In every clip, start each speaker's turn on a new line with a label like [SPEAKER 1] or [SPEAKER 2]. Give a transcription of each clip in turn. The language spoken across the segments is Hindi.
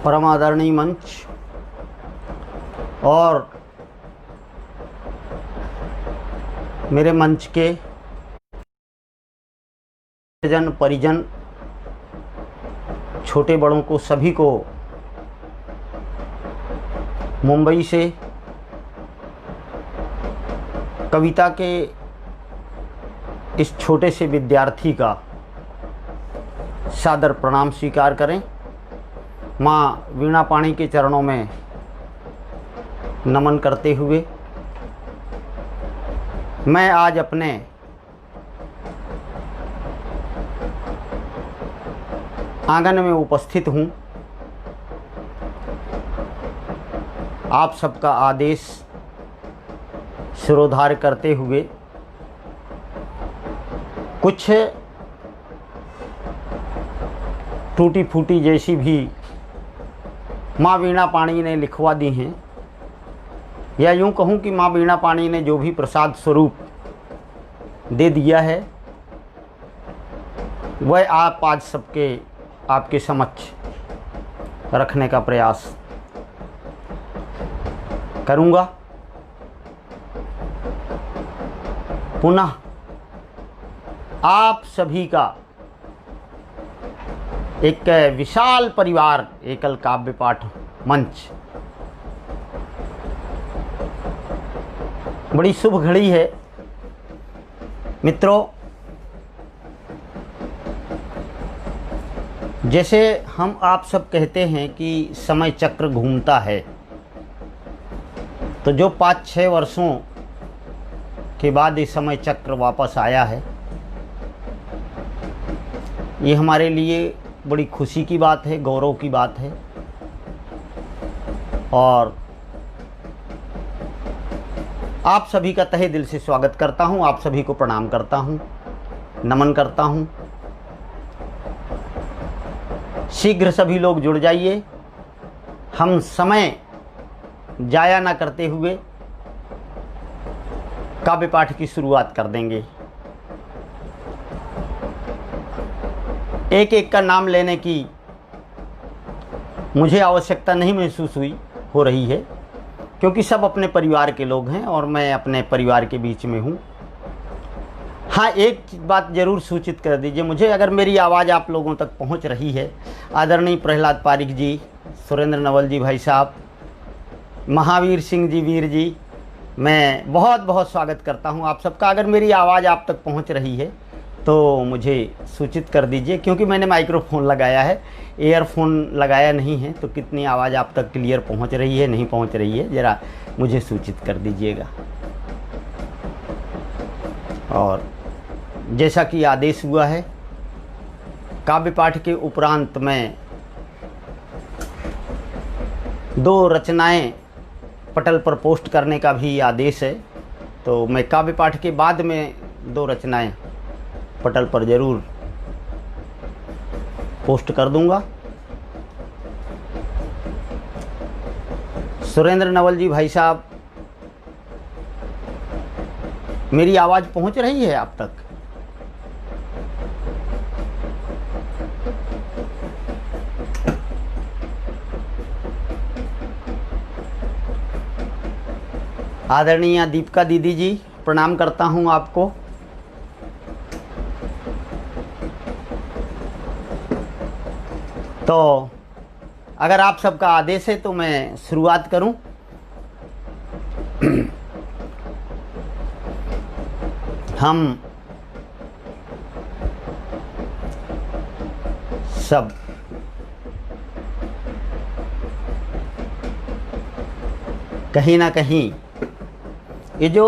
[SPEAKER 1] परम आदरणीय मंच और मेरे मंच के जन परिजन, छोटे बड़ों को, सभी को मुंबई से कविता के इस छोटे से विद्यार्थी का सादर प्रणाम स्वीकार करें। माँ वीणा पाणी के चरणों में नमन करते हुए मैं आज अपने आंगन में उपस्थित हूँ। आप सबका आदेश शिरोधार्य करते हुए कुछ टूटी फूटी जैसी भी माँ वीणा पाणी ने लिखवा दी हैं, या यूँ कहूँ कि माँ वीणा पाणी ने जो भी प्रसाद स्वरूप दे दिया है वह आप आज सबके आपके समक्ष रखने का प्रयास करूँगा। पुनः आप सभी का एक विशाल परिवार एकल काव्य पाठ मंच, बड़ी शुभ घड़ी है मित्रों। जैसे हम आप सब कहते हैं कि समय चक्र घूमता है, तो जो 5-6 वर्षों के बाद ये समय चक्र वापस आया है, ये हमारे लिए बड़ी खुशी की बात है, गौरव की बात है। और आप सभी का तहे दिल से स्वागत करता हूं, आप सभी को प्रणाम करता हूं, नमन करता हूं। शीघ्र सभी लोग जुड़ जाइए। हम समय जाया ना करते हुए काव्य पाठ की शुरुआत कर देंगे। एक एक का नाम लेने की मुझे आवश्यकता नहीं महसूस हो रही है, क्योंकि सब अपने परिवार के लोग हैं और मैं अपने परिवार के बीच में हूँ। हाँ, एक बात ज़रूर सूचित कर दीजिए मुझे, अगर मेरी आवाज़ आप लोगों तक पहुँच रही है। आदरणीय प्रहलाद पारिक जी, सुरेंद्र नवल जी भाई साहब, महावीर सिंह जी वीर जी, मैं बहुत बहुत स्वागत करता हूँ आप सबका। अगर मेरी आवाज़ आप तक पहुँच रही है तो मुझे सूचित कर दीजिए, क्योंकि मैंने माइक्रोफोन लगाया है, ईयरफोन लगाया नहीं है, तो कितनी आवाज़ आप तक क्लियर पहुँच रही है, नहीं पहुँच रही है, ज़रा मुझे सूचित कर दीजिएगा। और जैसा कि आदेश हुआ है, काव्य पाठ के उपरांत में 2 रचनाएं पटल पर पोस्ट करने का भी आदेश है, तो मैं काव्य पाठ के बाद में 2 रचनाएं पटल पर ज़रूर पोस्ट कर दूंगा। सुरेंद्र नवल जी भाई साहब, मेरी आवाज़ पहुंच रही है आप तक? आदरणीय दीपिका दीदी जी, प्रणाम करता हूं आपको। तो अगर आप सबका आदेश है तो मैं शुरुआत करूं। हम सब कहीं ना कहीं ये जो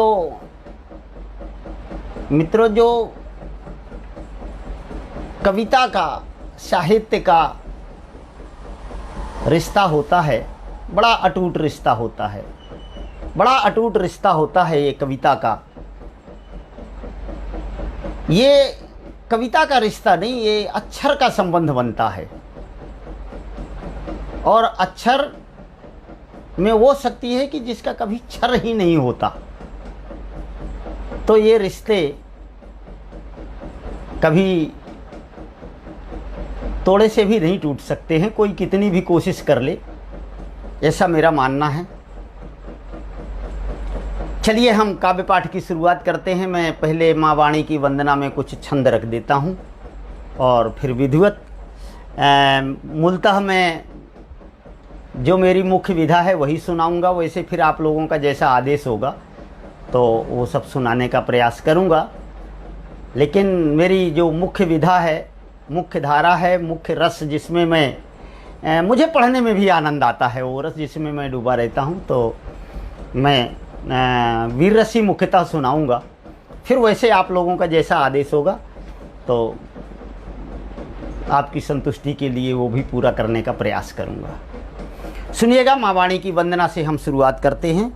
[SPEAKER 1] मित्रों, जो कविता का, साहित्य का रिश्ता होता है, बड़ा अटूट रिश्ता होता है, बड़ा अटूट रिश्ता होता है ये कविता का। ये कविता का रिश्ता नहीं, ये अक्षर का संबंध बनता है। और अक्षर में वो शक्ति है कि जिसका कभी क्षर ही नहीं होता। तो ये रिश्ते कभी तोड़े से भी नहीं टूट सकते हैं, कोई कितनी भी कोशिश कर ले, ऐसा मेरा मानना है। चलिए हम काव्य पाठ की शुरुआत करते हैं। मैं पहले माँ वाणी की वंदना में कुछ छंद रख देता हूँ और फिर विधिवत मूलतः मैं जो मेरी मुख्य विधा है वही सुनाऊंगा। वैसे फिर आप लोगों का जैसा आदेश होगा तो वो सब सुनाने का प्रयास करूंगा, लेकिन मेरी जो मुख्य विधा है, मुख्य धारा है, मुख्य रस जिसमें मैं मुझे पढ़ने में भी आनंद आता है, वो रस जिसमें मैं डूबा रहता हूँ, तो मैं वीर रसी मुख्यतः सुनाऊंगा। फिर वैसे आप लोगों का जैसा आदेश होगा तो आपकी संतुष्टि के लिए वो भी पूरा करने का प्रयास करूंगा। सुनिएगा, माँ वाणी की वंदना से हम शुरुआत करते हैं।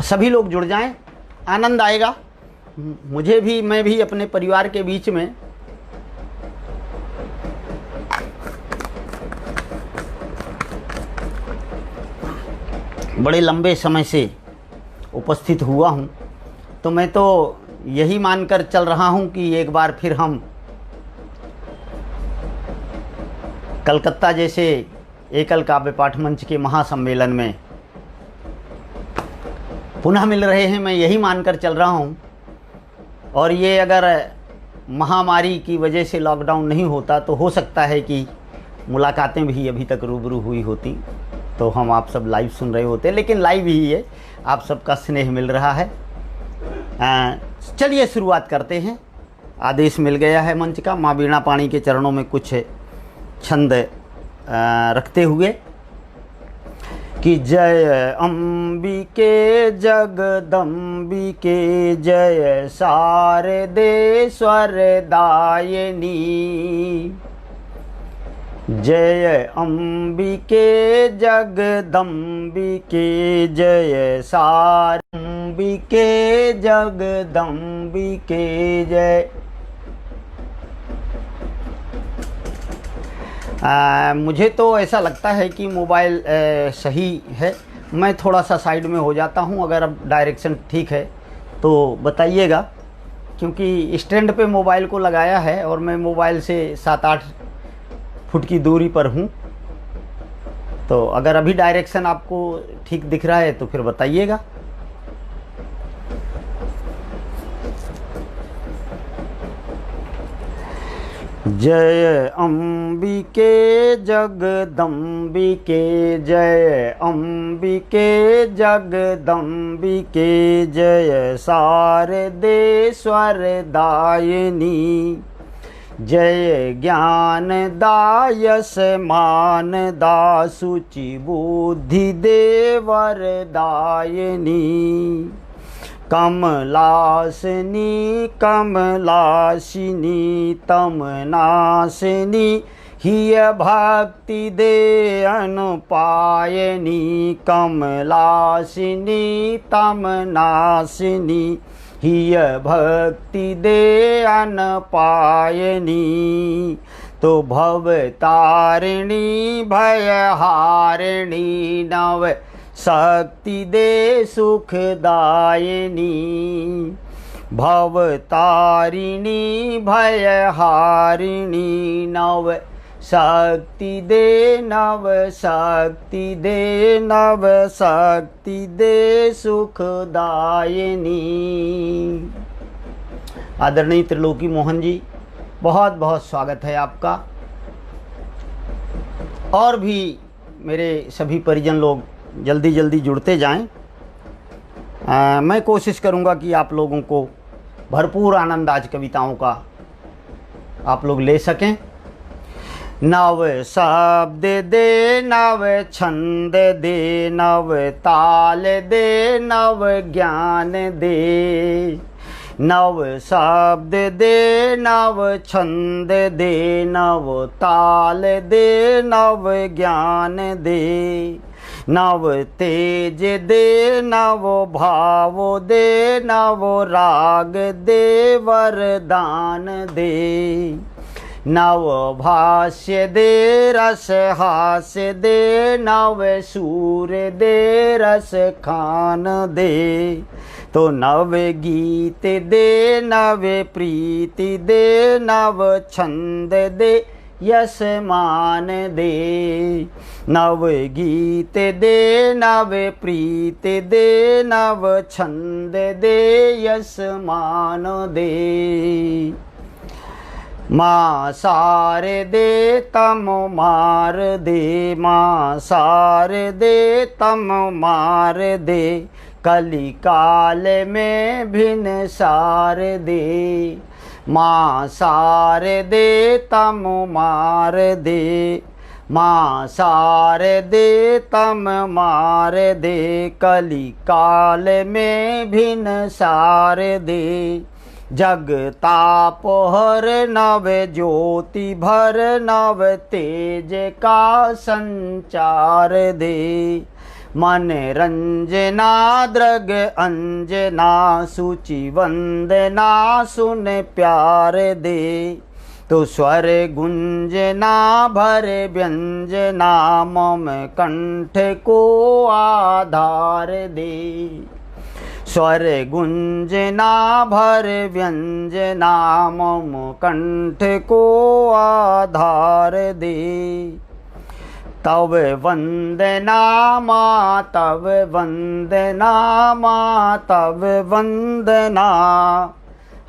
[SPEAKER 1] सभी लोग जुड़ जाएं, आनंद आएगा मुझे भी। मैं भी अपने परिवार के बीच में बड़े लंबे समय से उपस्थित हुआ हूं, तो मैं तो यही मानकर चल रहा हूं कि एक बार फिर हम कलकत्ता जैसे एकल काव्य पाठ मंच के महासम्मेलन में पुनः मिल रहे हैं। मैं यही मानकर चल रहा हूं, और ये अगर महामारी की वजह से लॉकडाउन नहीं होता तो हो सकता है कि मुलाकातें भी अभी तक रूबरू हुई होती, तो हम आप सब लाइव सुन रहे होते, लेकिन लाइव ही है, आप सबका स्नेह मिल रहा है। चलिए शुरुआत करते हैं। आदेश मिल गया है मंच का। माँ वीणा पाणी के चरणों में कुछ छंद रखते हुए कि जय अंबिके जगदम्बिके जय शारदेश्वर दायिनी, जय अंबिके जगदम्बिके जय शारदेंबिके जगदम्बिके जय। मुझे तो ऐसा लगता है कि मोबाइल सही है। मैं थोड़ा सा साइड में हो जाता हूँ, अगर अब डायरेक्शन ठीक है तो बताइएगा, क्योंकि स्टैंड पे मोबाइल को लगाया है और मैं मोबाइल से 7-8 फुट की दूरी पर हूँ। तो अगर अभी डायरेक्शन आपको ठीक दिख रहा है तो फिर बताइएगा। जय अंबिके जगदम्बिके जय अंबिके जगदम्बिके जय शारदेश्वर दायिनी, जय ज्ञान दायस मान दासुचि बुद्धि देवर दायिनी, कमलासिनी कमलासिनी तमनासिनी हिय भक्ति दे अनुपायनी, कमलासिनी तमनासिनी हिय भक्ति दे अनुपायनी, तो भवतारिणी भयहारिणी नव शक्ति दे सुखदायिनी, भवतारिणी भयहारिणी नव शक्ति दे नव शक्ति दे नव शक्ति दे सुखदायिनी। आदरणीय त्रिलोकी मोहन जी, बहुत बहुत स्वागत है आपका। और भी मेरे सभी परिजन लोग जल्दी जल्दी जुड़ते जाएं। मैं कोशिश करूंगा कि आप लोगों को भरपूर आनंद आज कविताओं का आप लोग ले सकें। नव शब्द दे नव छंद दे नव ताल दे नव ज्ञान दे, नव शब्द दे नव छंद दे नव ताल दे नव ज्ञान दे, नव तेज दे नव भाव दे नव राग दे वरदान दे, नव भाष्य दे रस हास्य दे नव सूर दे रस खान दे, तो नव गीत दे नव प्रीति दे नव छंद दे यश मान दे, नव गीत दे नव प्रीति दे नव छंद दे यश मान दे, माँ सार दे तम मार दे, माँ सार दे तम मार दे, कली काल में भिन्न सार दे, माँ सार दे तम मार दे, माँ सार दे तम मार दे, कली काल में भिन्न सार दे, जग ताप हर नव ज्योति भर नव तेज का संचार दे, मन रंजना दृग अंजना सूचि वंदना सुन प्यार दे, तो स्वर गुंजना भर व्यंजना मम कंठ को आधार दे, स्वर गुंजना भर व्यंजना मम कंठ को आधार दे, तव वंदना माँ तव वंदना माँ तव वंदना,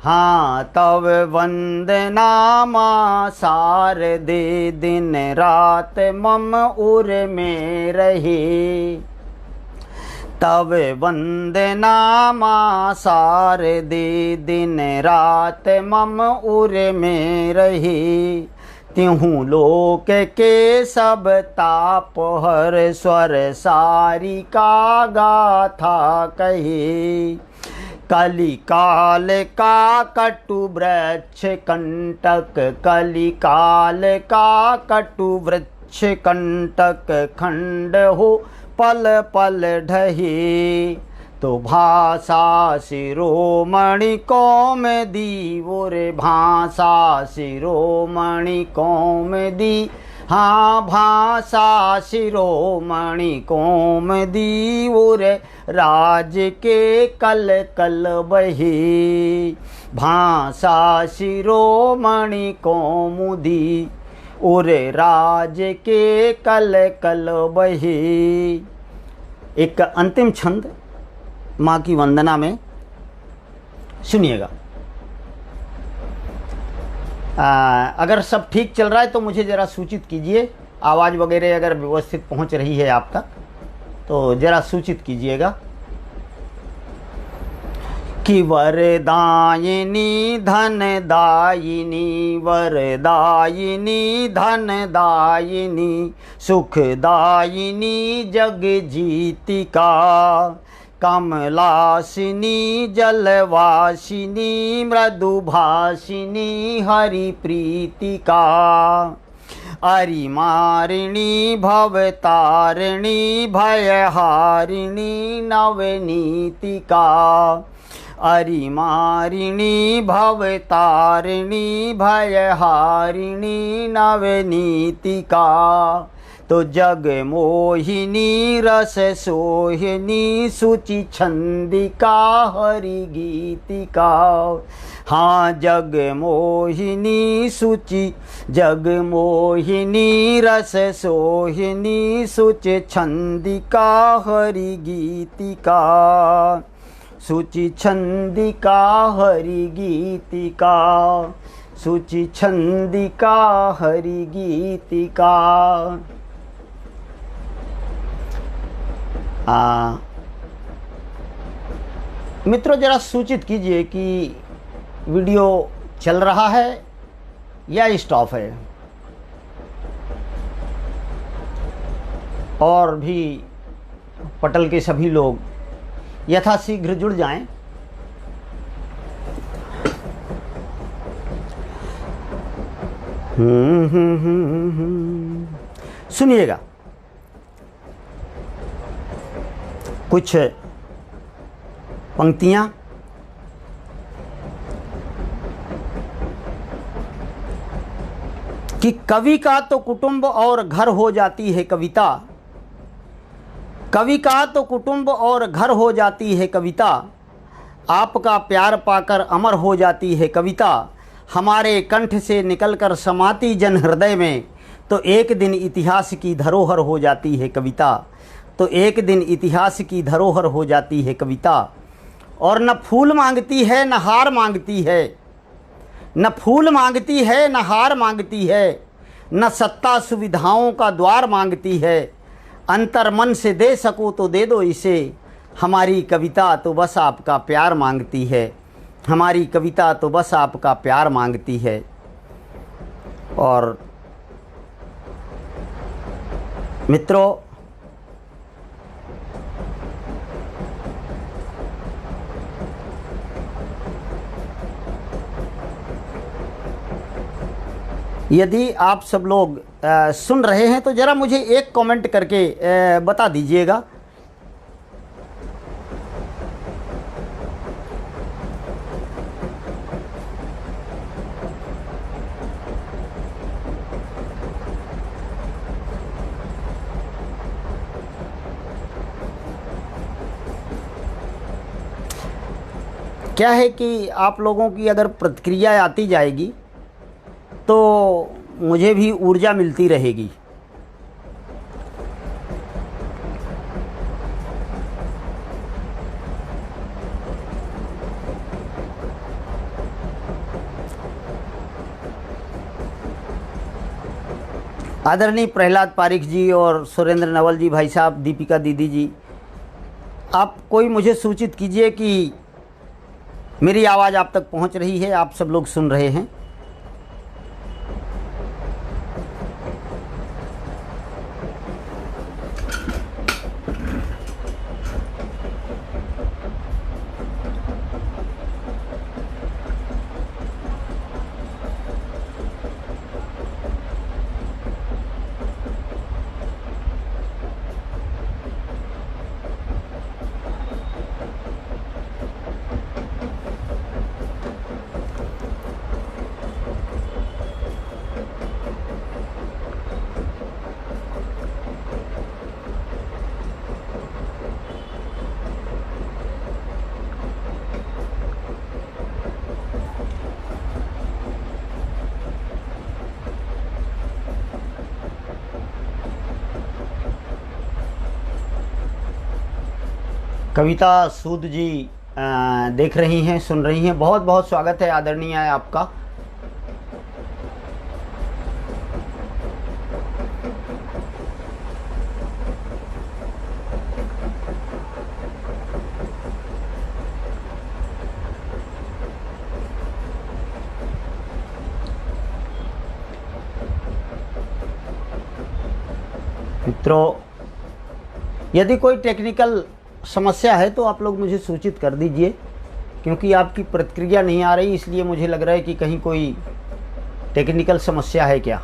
[SPEAKER 1] हाँ तव वंदना माँ सार दे, दिन रात मम उर में रहे, तव वंदना माँ सार दे, दिन रात मम उर में रहे, तिहूँ लोक के सब ताप हर स्वर सारी का गाथा कहे, कली काल का कटु वृक्ष कंटक, कली काल का कटु वृक्ष कंटक खंड हो पल पल ढहे, तो भाषा शिरोमणि कौमुदी ओरे भाषा शिरोमणि कौमुदी, हाँ भाषा शिरोमणि कौमुदी ओरे राज के कल कल बहे, भाषा शिरोमणि कौमुदी ओरे राज के कल कल बहे। एक अंतिम छंद माँ की वंदना में सुनिएगा। अगर सब ठीक चल रहा है तो मुझे ज़रा सूचित कीजिए, आवाज़ वगैरह अगर व्यवस्थित पहुँच रही है आप तक तो ज़रा सूचित कीजिएगा। कि वरदायिनी धनदायिनी, वरदायिनी धनदायिनी, सुखदायिनी जग जीतिका, कमलासिनी जलवासिनी, मृदुभाषिनी हरि प्रीतिका, अरिमारिणी भवतारिणी भयहारिणी नवनीतिका, अरिमारिणी भवतारिणी भयहारिणी नवनीतिका, तो जग मोहिनी रस सोहिनी सुचि छंदिका हरि गीतिका, हाँ जग मोहिनी सुचि जग मोहिनी रस सोहिनी सुचि छंदिका हरि गीतिका, सुचि छंदिका हरि गीतिका, सुचि छंदिका हरि गीतिका। मित्रों जरा सूचित कीजिए कि वीडियो चल रहा है या स्टॉप है, और भी पटल के सभी लोग यथाशीघ्र जुड़ जाएं। सुनिएगा। कुछ पंक्तियाँ। कि कवि का तो कुटुंब और घर हो जाती है कविता, कवि का तो कुटुंब और घर हो जाती है कविता, आपका प्यार पाकर अमर हो जाती है कविता, हमारे कंठ से निकलकर समाती जन हृदय में, तो एक दिन इतिहास की धरोहर हो जाती है कविता, तो एक दिन इतिहास की धरोहर हो जाती है कविता। और न फूल मांगती है न हार मांगती है, न फूल मांगती है न हार मांगती है, न सत्ता सुविधाओं का द्वार मांगती है, अंतर मन से दे सको तो दे दो इसे, हमारी कविता तो बस आपका प्यार मांगती है, हमारी कविता तो बस आपका प्यार मांगती है। और मित्रों, यदि आप सब लोग सुन रहे हैं तो ज़रा मुझे एक कमेंट करके बता दीजिएगा। क्या है कि आप लोगों की अगर प्रतिक्रिया आती जाएगी तो मुझे भी ऊर्जा मिलती रहेगी। आदरणीय प्रहलाद पारिक जी और सुरेंद्र नवल जी, भाई साहब, दीपिका दीदी जी, आप कोई मुझे सूचित कीजिए कि मेरी आवाज़ आप तक पहुंच रही है, आप सब लोग सुन रहे हैं। कविता सूद जी देख रही हैं, सुन रही हैं, बहुत बहुत स्वागत है, आदरणीय है आपका। मित्रों, यदि कोई टेक्निकल समस्या है तो आप लोग मुझे सूचित कर दीजिए, क्योंकि आपकी प्रतिक्रिया नहीं आ रही, इसलिए मुझे लग रहा है कि कहीं कोई टेक्निकल समस्या है क्या।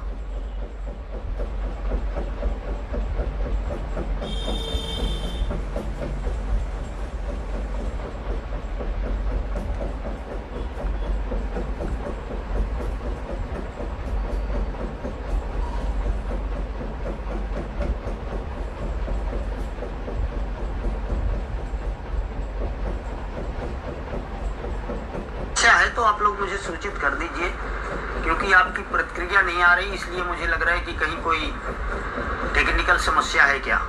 [SPEAKER 1] है तो आप लोग मुझे सूचित कर दीजिए, क्योंकि आपकी प्रतिक्रिया नहीं आ रही, इसलिए मुझे लग रहा है कि कहीं कोई टेक्निकल समस्या है क्या।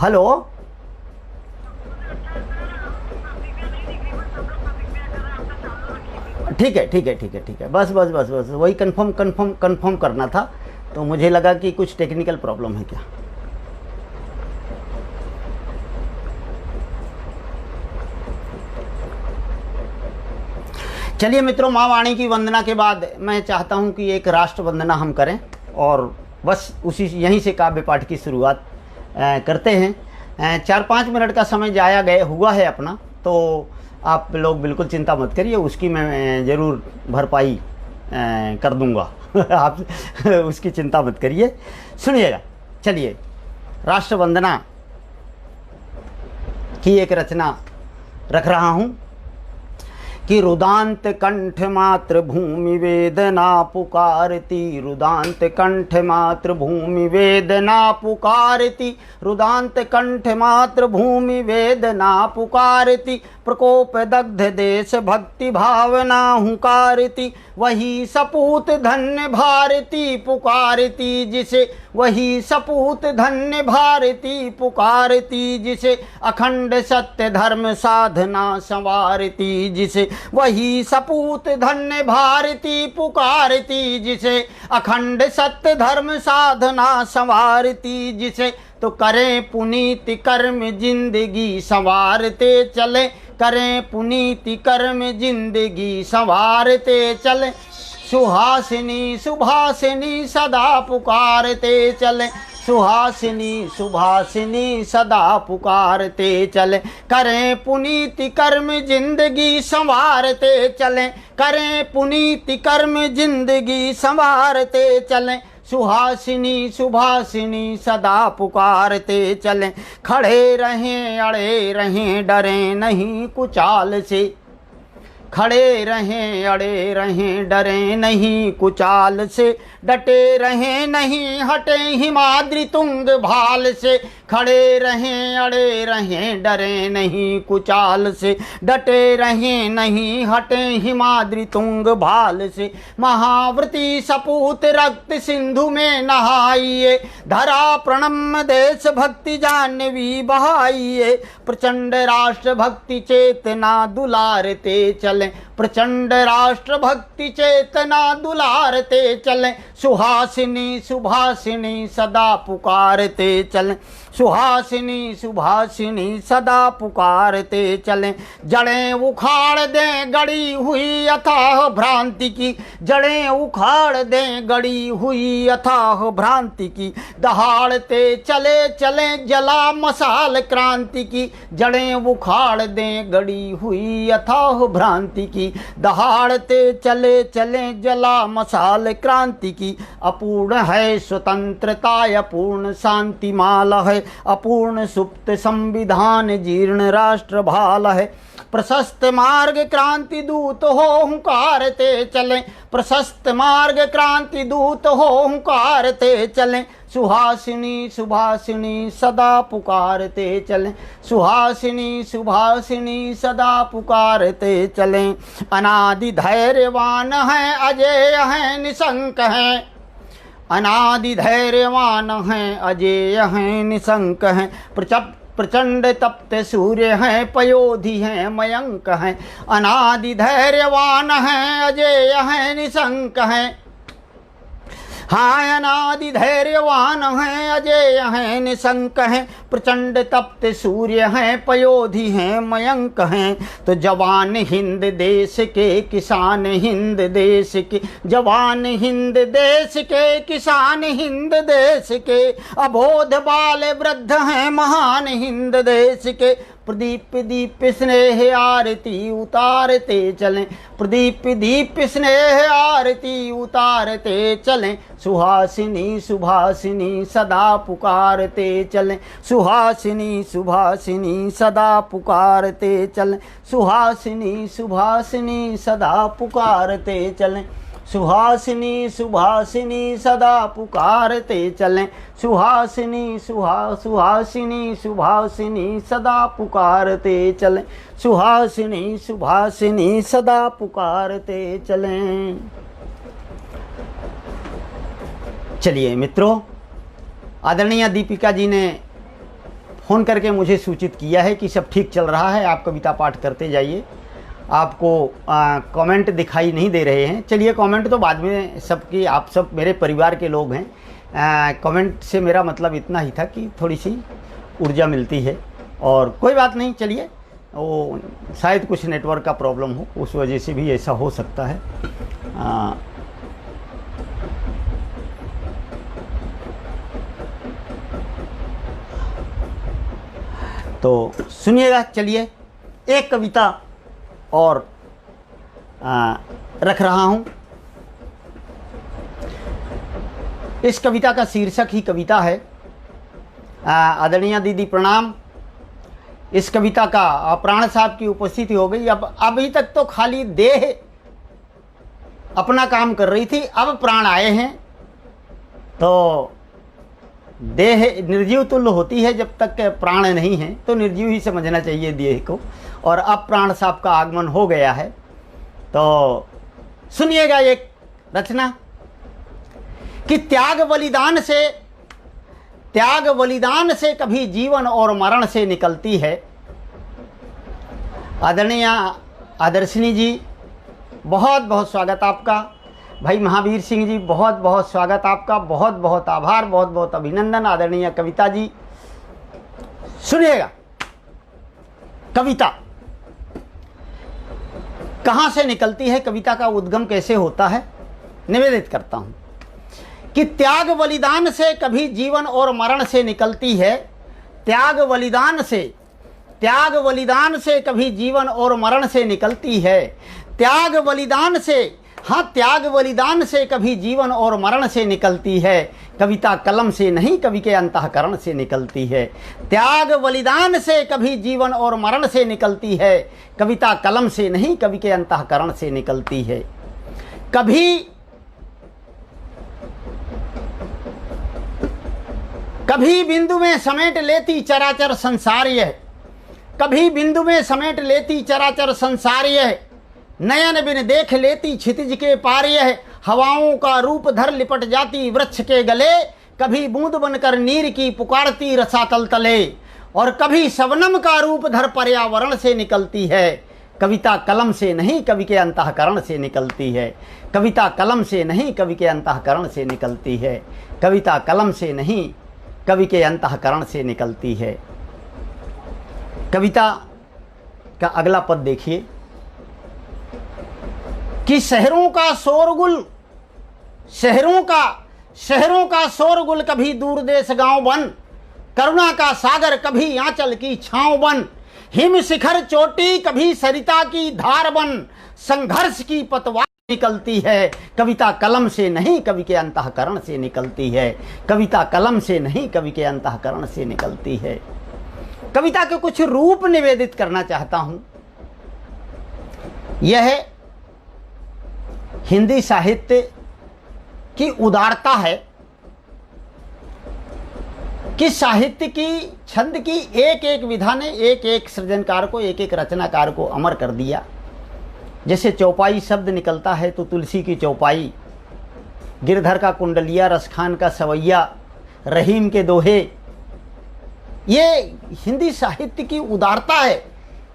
[SPEAKER 1] हेलो, ठीक है ठीक है ठीक है ठीक है, बस बस बस बस वही कंफर्म करना था, तो मुझे लगा कि कुछ टेक्निकल प्रॉब्लम है क्या। चलिए मित्रों, माँ वाणी की वंदना के बाद मैं चाहता हूँ कि एक राष्ट्र वंदना हम करें और बस उसी यहीं से काव्य पाठ की शुरुआत करते हैं। 4-5 मिनट का समय जाया गया हुआ है अपना, तो आप लोग बिल्कुल चिंता मत करिए, उसकी मैं ज़रूर भरपाई कर दूंगा। आप उसकी चिंता मत करिए, सुनिएगा। चलिए, राष्ट्र वंदना की एक रचना रख रहा हूँ कि रुदांत कंठ मातृभूमि वेदना पुकारती, रुदांत कंठ मातृभूमि वेदना पुकारती, रुदांत कंठ मातृभूमि वेदना पुकारती, प्रकोप दग्ध देश भक्ति भावना हुंकारती, वही सपूत धन्य भारती पुकारती जिसे, वही सपूत धन्य भारती पुकारती जिसे, अखंड सत्य धर्म साधना संवारती जिसे, वही सपूत धन्य भारती पुकारती जिसे, अखंड सत्य धर्म साधना संवारती जिसे, तो करें पुनीति कर्म जिंदगी संवारते चले, करें पुनीति कर्म जिंदगी संवारते चले, सुहासिनी सुभासिनी सदा पुकारते चले, सुहासिनी सुभासिनी सदा पुकारते चले, करें पुनीति कर्म जिंदगी संवारते चले, करें पुनीति कर्म जिंदगी संवारते चले, सुहासिनी सुभासिनी सदा पुकारते चलें, खड़े रहें अड़े रहें डरें नहीं कुचाल से, खड़े रहें अड़े रहें डरें नहीं कुचाल से, डटे रहें नहीं हटे हिमाद्रि तुंग भाल से, खड़े रहें अड़े रहें डरें नहीं कुचाल से, डटे रहें नहीं हटे हिमाद्रि तुंग भाल से, महाव्रती सपूत रक्त सिंधु में नहाइए, धरा प्रणम देश भक्ति जानवी बहाइए, प्रचंड राष्ट्र भक्ति चेतना दुलारते चलें, प्रचंड राष्ट्र भक्ति चेतना दुलारते चलें, सुहासिनी सुभासिनी सदा पुकारते चलें, सुहासिनी सुभासिनी सदा पुकारते चलें, जड़ें उखाड़ दें गड़ी हुई अथाह भ्रांति की, जड़ें उखाड़ दें गड़ी हुई अथाह भ्रांति की, दहाड़ते चले चलें जला मसाल क्रांति की, जड़ें उखाड़ दें गड़ी हुई अथाह भ्रांति की, दहाड़ते चले चलें जला मसाल क्रांति की, अपूर्ण है स्वतंत्रता अपूर्ण शांति माल है, अपूर्ण सुप्त संविधान जीर्ण राष्ट्र भाल है, प्रशस्त मार्ग क्रांति दूत हो हुंकारते चलें, प्रशस्त मार्ग क्रांति दूत हो हुंकारते चलें, सुहासिनी सुभासिनी सदा पुकारते चलें, सुहासिनी सुभासिनी सदा पुकारते चलें, अनादि धैर्यवान हैं अजेय हैं निशंक हैं, अनादि धैर्यवान हैं अजेय हैं निशंक हैं, प्रचंड तप्त सूर्य हैं पयोधि हैं मयंक हैं, अनादि धैर्यवान हैं अजेय हैं निशंक हैं, हाँ अनादि धैर्यवान हैं अजेय हैं निशंक हैं, प्रचंड तप्त सूर्य हैं पयोधि हैं मयंक हैं, तो जवान हिंद देश के किसान हिंद देश के, जवान हिंद देश के किसान हिंद देश के, अबोध बाल वृद्ध हैं महान हिंद देश के, प्रदीप दीप स्नेह आरती उतारते चलें, प्रदीप दीप स्नेह आरती उतारते चलें, सुहासिनी सुभासिनी सदा पुकारते चलें, सुहासिनी सुभासिनी सदा पुकारते चलें, सुहासिनी सुभासिनी सदा पुकारते चलें, सुहासिनी सुभासिनी सदा पुकारते चलें, सुहासिनी सुहासिनी सुभासिनी सदा पुकारते चलें, सुहासिनी सुभासिनी सदा पुकारते चलें। चलिए मित्रों, आदरणीय दीपिका जी ने फ़ोन करके मुझे सूचित किया है कि सब ठीक चल रहा है, आप कविता पाठ करते जाइए। आपको कमेंट दिखाई नहीं दे रहे हैं। चलिए, कमेंट तो बाद में सबकी, आप सब मेरे परिवार के लोग हैं। कमेंट से मेरा मतलब इतना ही था कि थोड़ी सी ऊर्जा मिलती है और कोई बात नहीं। चलिए, वो शायद कुछ नेटवर्क का प्रॉब्लम हो, उस वजह से भी ऐसा हो सकता है। तो सुनिएगा, चलिए एक कविता और रख रहा हूं। इस कविता का शीर्षक ही कविता है। आदरणीय दीदी प्रणाम। इस कविता का प्राण साहब की उपस्थिति हो गई। अब अभी तक तो खाली देह अपना काम कर रही थी, अब प्राण आए हैं। तो देह निर्जीव तुल्य होती है, जब तक प्राण नहीं है तो निर्जीव ही समझना चाहिए देह को। और अब प्राण साहब का आगमन हो गया है। तो सुनिएगा एक रचना कि त्याग बलिदान से कभी जीवन और मरण से निकलती है। आदरणीय आदर्शनी जी, बहुत बहुत स्वागत आपका। भाई महावीर सिंह जी, बहुत बहुत स्वागत आपका, बहुत बहुत आभार, बहुत बहुत अभिनंदन। आदरणीय कविता जी, सुनिएगा कविता कहाँ से निकलती है, कविता का उद्गम कैसे होता है, निवेदित करता हूँ कि त्याग बलिदान से कभी जीवन और मरण से निकलती है। त्याग बलिदान से कभी जीवन और मरण से निकलती है। त्याग बलिदान से कभी जीवन और मरण से निकलती है। कविता कलम से नहीं, कवि के अंतःकरण से निकलती है। त्याग बलिदान से कभी जीवन और मरण से निकलती है। कविता कलम से नहीं, कवि के अंतःकरण से निकलती है। कभी बिंदु में समेट लेती चराचर संसार यह, कभी बिंदु में समेट लेती चराचर संसार यह, नयन बिन देख लेती क्षितिज के पार यह, हवाओं का रूप धर लिपट जाती वृक्ष के गले, कभी बूंद बनकर नीर की पुकारती रसातल तले, और कभी शबनम का रूप धर पर्यावरण से निकलती है। कविता कलम से नहीं, कवि के अंतःकरण से निकलती है। कविता कलम से नहीं, कवि के अंतःकरण से निकलती है। कविता कलम से नहीं, कवि के अंतःकरण से निकलती है। कविता का अगला पद देखिए कि शहरों का शोरगुल कभी दूर देश गांव बन, करुणा का सागर कभी आंचल की छांव बन, हिम शिखर चोटी कभी सरिता की धार बन, संघर्ष की पतवार निकलती है। कविता कलम से नहीं, कवि के अंतःकरण से निकलती है। कविता कलम से नहीं, कवि के अंतःकरण से निकलती है। कविता के कुछ रूप निवेदित करना चाहता हूं। यह हिंदी साहित्य की उदारता है कि साहित्य की छंद की एक एक विधा ने एक एक सृजनकार को, एक एक रचनाकार को अमर कर दिया। जैसे चौपाई शब्द निकलता है तो तुलसी की चौपाई, गिरधर का कुंडलिया, रसखान का सवैया, रहीम के दोहे। ये हिंदी साहित्य की उदारता है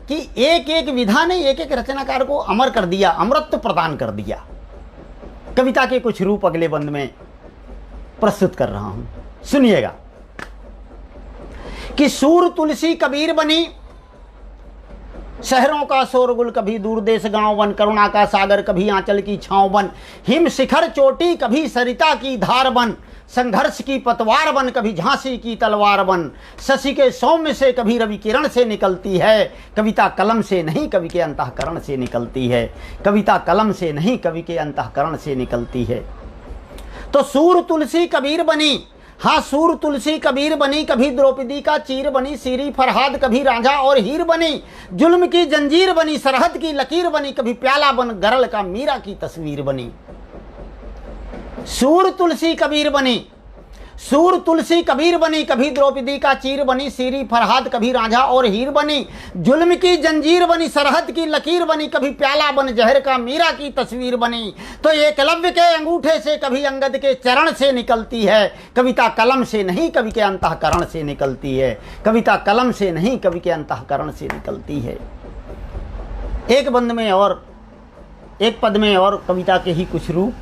[SPEAKER 1] कि एक एक विधा ने एक एक रचनाकार को अमर कर दिया, अमरत्व प्रदान कर दिया। कविता के कुछ रूप अगले बंद में प्रस्तुत कर रहा हूं, सुनिएगा कि सूर तुलसी कबीर बनी, शहरों का शोरगुल कभी दूर देश गांव बन, करुणा का सागर कभी आंचल की छांव बन, हिम शिखर चोटी कभी सरिता की धार बन, संघर्ष की पतवार बन कभी झांसी की तलवार बन, शशि के सौम्य से कभी रवि किरण से निकलती है। कविता कलम से नहीं, कवि के अंतःकरण से निकलती है। कविता कलम से नहीं, कवि के अंतःकरण से निकलती है। तो सूर तुलसी कबीर बनी, हाँ सूर तुलसी कबीर बनी, कभी द्रौपदी का चीर बनी, सीरी फरहाद कभी रांझा और हीर बनी, जुल्म की जंजीर बनी, सरहद की लकीर बनी, कभी प्याला बन गरल का मीरा की तस्वीर बनी। सूर तुलसी कबीर बनी, सूर तुलसी कबीर बनी, कभी द्रौपदी का चीर बनी, सीरी फरहाद कभी रांझा और हीर बनी, जुल्म की जंजीर बनी, सरहद की लकीर बनी, कभी प्याला बन जहर का मीरा की तस्वीर बनी। तो एकलव्य के अंगूठे से कभी अंगद के चरण से निकलती है। कविता कलम से नहीं, कवि के अंतःकरण से निकलती है। कविता कलम से नहीं, कवि के अंतःकरण से निकलती है। एक बंद में और एक पद में और कविता के ही कुछ रूप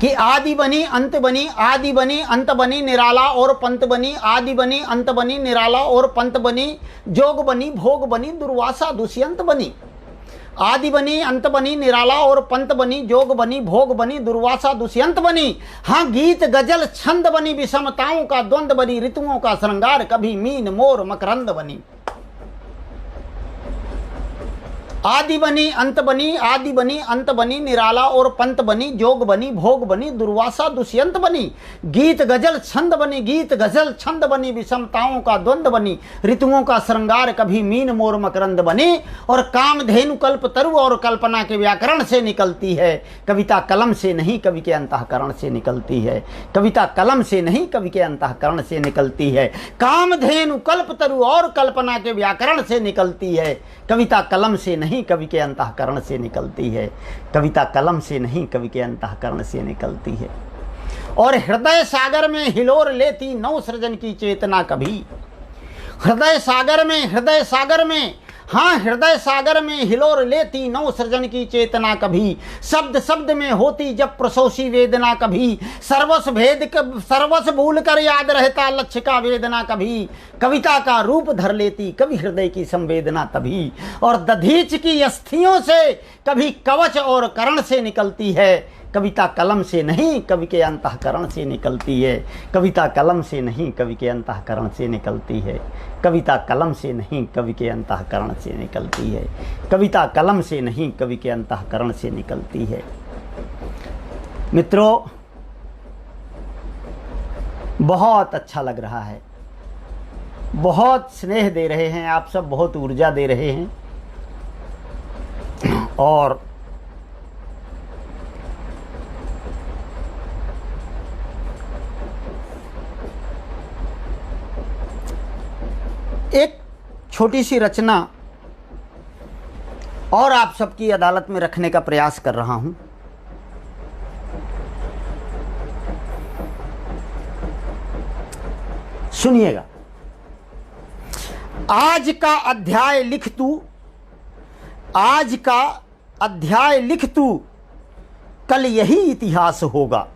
[SPEAKER 1] कि आदि बनी अंत बनी, आदि बनी अंत बनी निराला और पंत बनी, आदि बनी अंत बनी निराला और पंत बनी, जोग बनी भोग बनी दुर्वासा दुष्यंत बनी। आदि बनी अंत बनी निराला और पंत बनी, जोग बनी भोग बनी दुर्वासा दुष्यंत बनी। हाँ, गीत गजल छंद बनी, विषमताओं का द्वंद बनी, ऋतुओं का श्रृंगार कभी मीन मोर मकरंद बनी। आदि बनी अंत बनी, आदि बनी अंत बनी निराला और पंत बनी, जोग बनी भोग बनी दुर्वासा दुष्यंत बनी। गीत गजल छंद बनी, गीत गजल छंद बनी, विषमताओं का द्वंद बनी, ऋतुओं का श्रृंगार कभी मीन मोर मकरंद बनी। और कामधेनु कल्प तरु और कल्पना के व्याकरण से निकलती है, कविता कलम से नहीं कवि के अंतःकरण से निकलती है। कविता कलम से नहीं कवि के अंतःकरण से निकलती है। कामधेनु कल्प तरु और कल्पना के व्याकरण से निकलती है, कविता कलम से नहीं कवि के अंतःकरण से निकलती है। कविता कलम से नहीं कवि के अंतःकरण से निकलती है। और हृदय सागर में हिलोर लेती नव सृजन की चेतना कभी। हृदय सागर में हाँ, हृदय सागर में हिलोर लेती नव सृजन की चेतना कभी। शब्द शब्द में होती जब प्रसोसी वेदना कभी। सर्वस्व भूल कर याद रहता लक्ष्य का वेदना कभी। कविता का रूप धर लेती कवि हृदय की संवेदना तभी। और दधीच की अस्थियों से कभी कवच और करण से निकलती है, कविता कलम से नहीं कवि के अंतःकरण से निकलती है। कविता कलम से नहीं कवि के अंतःकरण से निकलती है। कविता कलम से नहीं कवि के अंतःकरण से निकलती है। कविता कलम से नहीं कवि के अंतःकरण से निकलती है। मित्रों, बहुत अच्छा लग रहा है, बहुत स्नेह दे रहे हैं आप सब, बहुत ऊर्जा दे रहे हैं। और एक छोटी सी रचना और आप सबकी अदालत में रखने का प्रयास कर रहा हूं। सुनिएगा। आज का अध्याय लिख तू, आज का अध्याय लिख तू, कल यही इतिहास होगा।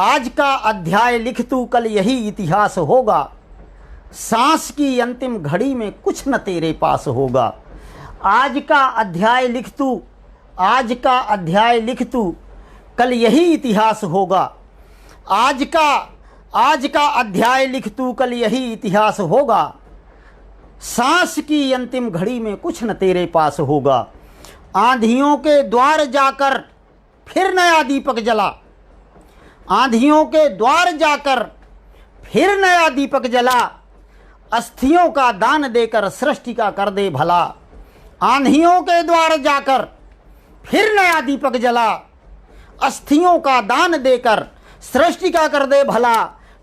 [SPEAKER 1] आज का अध्याय लिख तू, कल यही इतिहास होगा। सांस की अंतिम घड़ी में कुछ न तेरे पास होगा। आज का अध्याय लिख तू, आज का अध्याय लिख तू, कल यही इतिहास होगा। आज का अध्याय लिख तू, कल यही इतिहास होगा। सांस की अंतिम घड़ी में कुछ न तेरे पास होगा। आंधियों के द्वार जाकर फिर नया दीपक जला। आंधियों के द्वार जाकर फिर नया दीपक जला। अस्थियों का दान देकर सृष्टि का कर दे भला। आंधियों के द्वार जाकर फिर नया दीपक जला। अस्थियों का दान देकर सृष्टि का कर दे भला।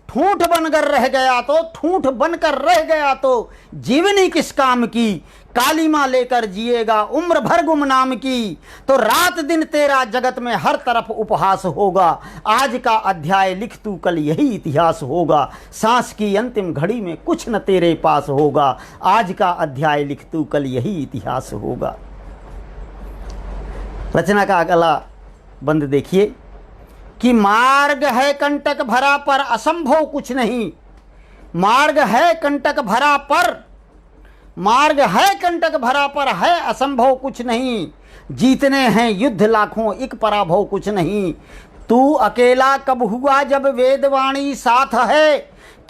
[SPEAKER 1] ठूंठ बनकर रह गया तो, ठूंठ बनकर रह गया तो जीवनी किस काम की। कालीमा लेकर जिएगा उम्र भर गुमनाम की। तो रात दिन तेरा जगत में हर तरफ उपहास होगा। आज का अध्याय लिख तू, कल यही इतिहास होगा। सांस की अंतिम घड़ी में कुछ न तेरे पास होगा। आज का अध्याय लिख तू, कल यही इतिहास होगा। रचना का अगला बंद देखिए कि मार्ग है कंटक भरा पर असंभव कुछ नहीं। मार्ग है कंटक भरा पर, मार्ग है कंटक भरा पर है असंभव कुछ नहीं। जीतने हैं युद्ध लाखों, एक पराभव कुछ नहीं। तू अकेला कब हुआ जब वेदवाणी साथ है।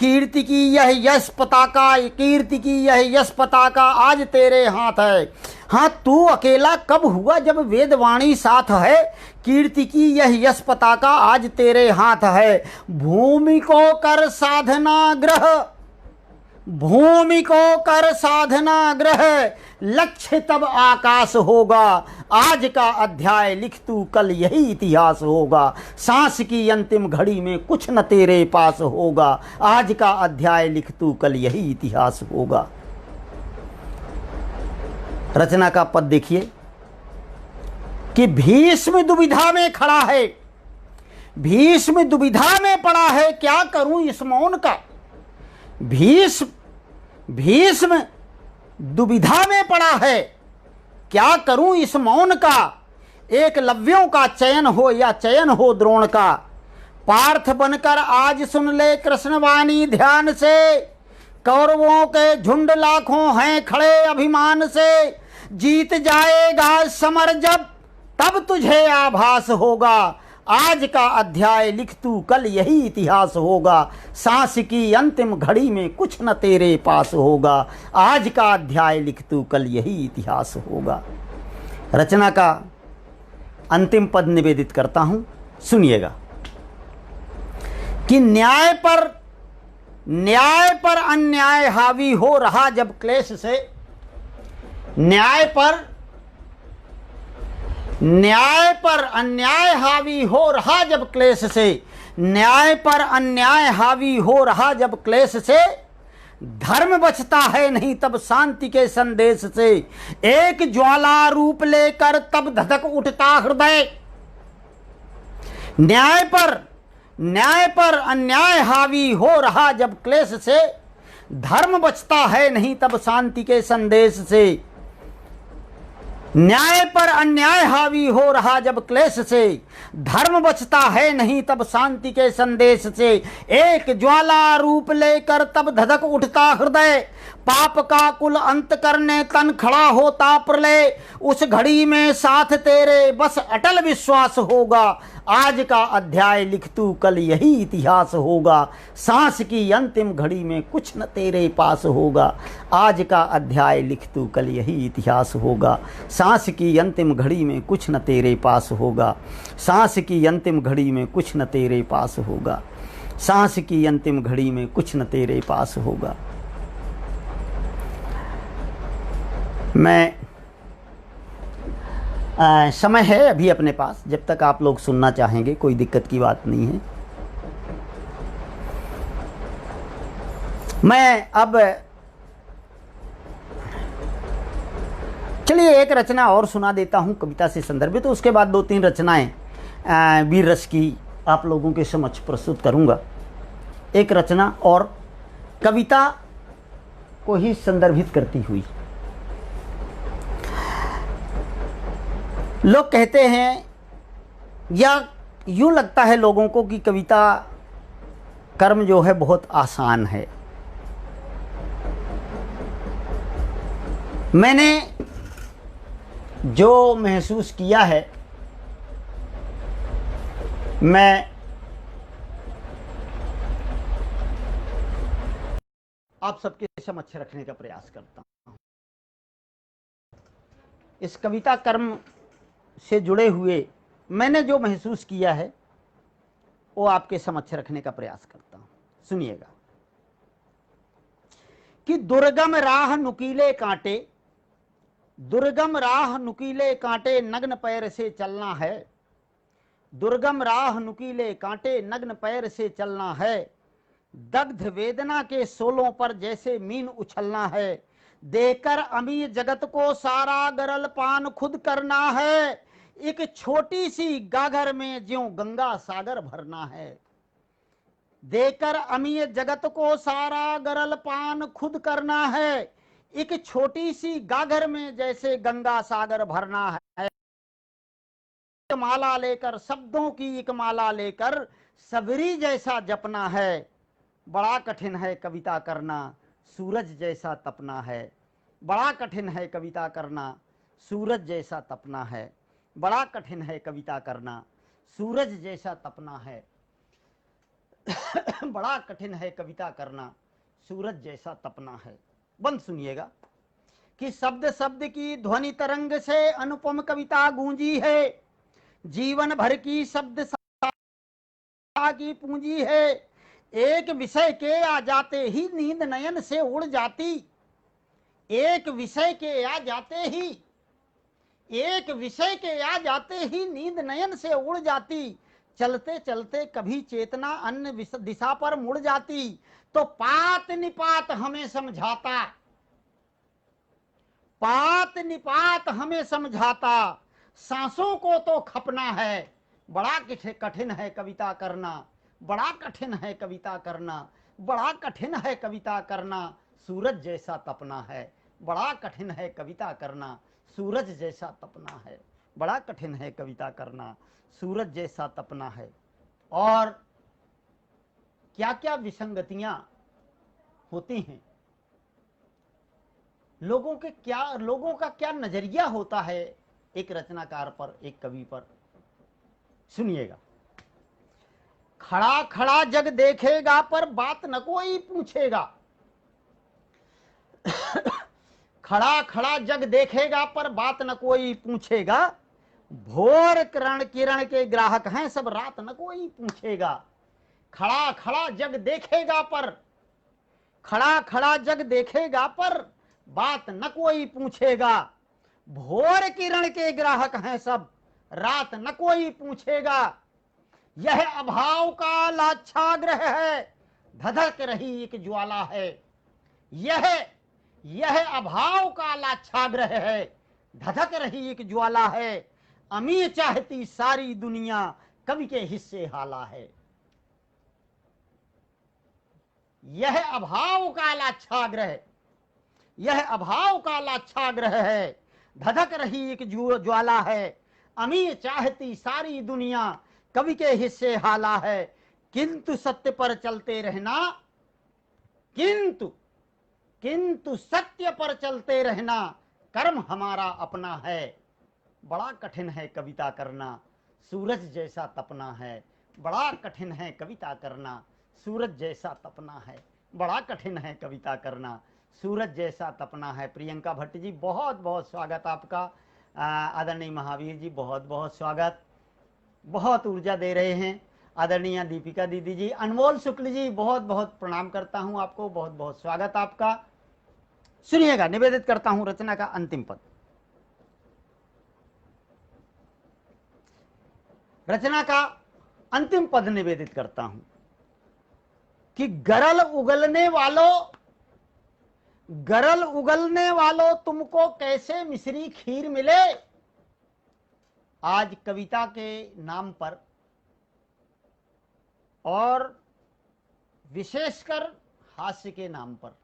[SPEAKER 1] कीर्ति की यह यश पताका, कीर्ति की यह यश पताका आज तेरे हाथ है। हाँ, तू अकेला कब हुआ जब वेदवाणी साथ है। कीर्ति की यह यश पताका आज तेरे हाथ है। भूमि को कर साधना ग्रह, भूमि को कर साधना ग्रह, लक्ष्य तब आकाश होगा। आज का अध्याय लिख तू, कल यही इतिहास होगा। सांस की अंतिम घड़ी में कुछ न तेरे पास होगा। आज का अध्याय लिख तू, कल यही इतिहास होगा। रचना का पद देखिए कि भीष्म दुविधा में खड़ा है। भीष्म दुविधा में पड़ा है, क्या करूं इस मौन का। भीष्म दुविधा में पड़ा है, क्या करूं इस मौन का। एकलव्यों का चयन हो या चयन हो द्रोण का, पार्थ बनकर आज सुन ले कृष्णवाणी ध्यान से। कौरवों के झुंड लाखों हैं खड़े अभिमान से, जीत जाएगा समर जब तब तुझे आभास होगा। आज का अध्याय लिख तू कल यही इतिहास होगा, सांस की अंतिम घड़ी में कुछ न तेरे पास होगा। आज का अध्याय लिख तू कल यही इतिहास होगा। रचना का अंतिम पद निवेदित करता हूं, सुनिएगा कि न्याय पर अन्याय हावी हो रहा जब क्लेश से, न्याय पर अन्याय हावी हो रहा जब क्लेश से, न्याय पर अन्याय हावी हो रहा जब क्लेश से, धर्म बचता है नहीं तब शांति के संदेश से। एक ज्वाला रूप लेकर तब धधक उठता हृदय, न्याय पर अन्याय हावी हो रहा जब क्लेश से, धर्म बचता है नहीं तब शांति के संदेश से। न्याय पर अन्याय हावी हो रहा जब क्लेश से, धर्म बचता है नहीं तब शांति के संदेश से। एक ज्वाला रूप लेकर तब धधक उठता हृदय, पाप का कुल अंत करने तन खड़ा होता प्रलय। उस घड़ी में साथ तेरे बस अटल विश्वास होगा, आज का अध्याय लिख तू कल यही इतिहास होगा। सांस की अंतिम घड़ी में कुछ न तेरे पास होगा, आज का अध्याय लिख तू कल यही इतिहास होगा। सांस की अंतिम घड़ी में कुछ न तेरे पास होगा, सांस की अंतिम घड़ी में कुछ न तेरे पास होगा, सांस की अंतिम घड़ी में कुछ न तेरे पास होगा। मैं समय है अभी अपने पास, जब तक आप लोग सुनना चाहेंगे कोई दिक्कत की बात नहीं है। मैं अब चलिए एक रचना और सुना देता हूं कविता से संदर्भित, तो उसके बाद 2-3 रचनाएं वीर रस की आप लोगों के समक्ष प्रस्तुत करूंगा। एक रचना और कविता को ही संदर्भित करती हुई। लोग कहते हैं या यूँ लगता है लोगों को कि कविता कर्म जो है बहुत आसान है। मैंने जो महसूस किया है मैं आप सबके समक्ष रखने का प्रयास करता हूँ। इस कविता कर्म से जुड़े हुए मैंने जो महसूस किया है वो आपके समक्ष रखने का प्रयास करता हूं। सुनिएगा कि दुर्गम राह नुकीले कांटे, दुर्गम राह नुकीले कांटे नग्न पैर से चलना है, दुर्गम राह नुकीले कांटे नग्न पैर से चलना है। दग्ध वेदना के सोलों पर जैसे मीन उछलना है, देकर अमीर जगत को सारा गरल पान खुद करना है। एक छोटी सी गागर में ज्यों गंगा सागर भरना है, देकर अमीर जगत को सारा गरल पान खुद करना है। एक छोटी सी गागर में जैसे गंगा सागर भरना है। माला लेकर शब्दों की एक माला लेकर सबरी जैसा जपना है। बड़ा कठिन है कविता करना, सूरज जैसा तपना है। बड़ा कठिन है कविता करना, सूरज जैसा तपना है। बड़ा कठिन है कविता करना, सूरज जैसा तपना है। बड़ा कठिन है कविता करना, सूरज जैसा तपना है। बंद सुनिएगा कि शब्द शब्द की ध्वनि तरंग से अनुपम कविता गूंजी है। जीवन भर की शब्द की पूंजी है। एक विषय के आ जाते ही नींद नयन से उड़ जाती, एक विषय के आ जाते ही, एक विषय के आ जाते ही नींद नयन से उड़ जाती। चलते चलते कभी चेतना अन्य दिशा पर मुड़ जाती। तो पात निपात हमें समझाता, पात निपात हमें समझाता, सांसों को तो खपना है। बड़ा कठिन है कविता करना, बड़ा कठिन है कविता करना, बड़ा कठिन है कविता करना, सूरज जैसा तपना है। बड़ा कठिन है कविता करना, सूरज जैसा तपना है। बड़ा कठिन है कविता करना, सूरज जैसा तपना है। और क्या क्या विसंगतियां होती हैं, लोगों का क्या नजरिया होता है एक रचनाकार पर, एक कवि पर। सुनिएगा। खड़ा खड़ा जग देखेगा पर बात न कोई पूछेगा, खड़ा खड़ा जग देखेगा पर बात न कोई पूछेगा, भोर किरण किरण के ग्राहक हैं सब रात न कोई पूछेगा। खड़ा खड़ा जग देखेगा पर, खड़ा खड़ा जग देखेगा पर बात न कोई पूछेगा, भोर किरण के ग्राहक हैं सब रात न कोई पूछेगा। यह अभाव का लाच्छाग्रह है, धधक रही एक ज्वाला है। यह अभाव का लाच्छाग्रह है, धधक रही एक ज्वाला है। अमी चाहती सारी दुनिया कवि के हिस्से हाला है। यह अभाव का लाच्छाग्रह, यह अभाव का लाच्छाग्रह है, धधक रही एक ज्वाला है। अमी चाहती सारी दुनिया कवि के हिस्से हाला है। किंतु सत्य पर चलते रहना, किंतु सत्य पर चलते रहना कर्म हमारा अपना है। बड़ा कठिन है कविता करना, सूरज जैसा तपना है। बड़ा कठिन है कविता करना, सूरज जैसा तपना है। बड़ा कठिन है कविता करना, सूरज जैसा तपना है। प्रियंका भट्ट जी, बहुत बहुत स्वागत आपका। आदरणीय महावीर जी, बहुत बहुत स्वागत। बहुत ऊर्जा दे रहे हैं आदरणीय दीपिका दीदी जी। अनमोल शुक्ल जी, बहुत बहुत प्रणाम करता हूं आपको, बहुत बहुत स्वागत आपका। सुनिएगा, निवेदित करता हूं रचना का अंतिम पद। रचना का अंतिम पद निवेदित करता हूं कि गरल उगलने वालों तुमको कैसे मिश्री खीर मिले। आज कविता के नाम पर और विशेषकर हास्य के नाम पर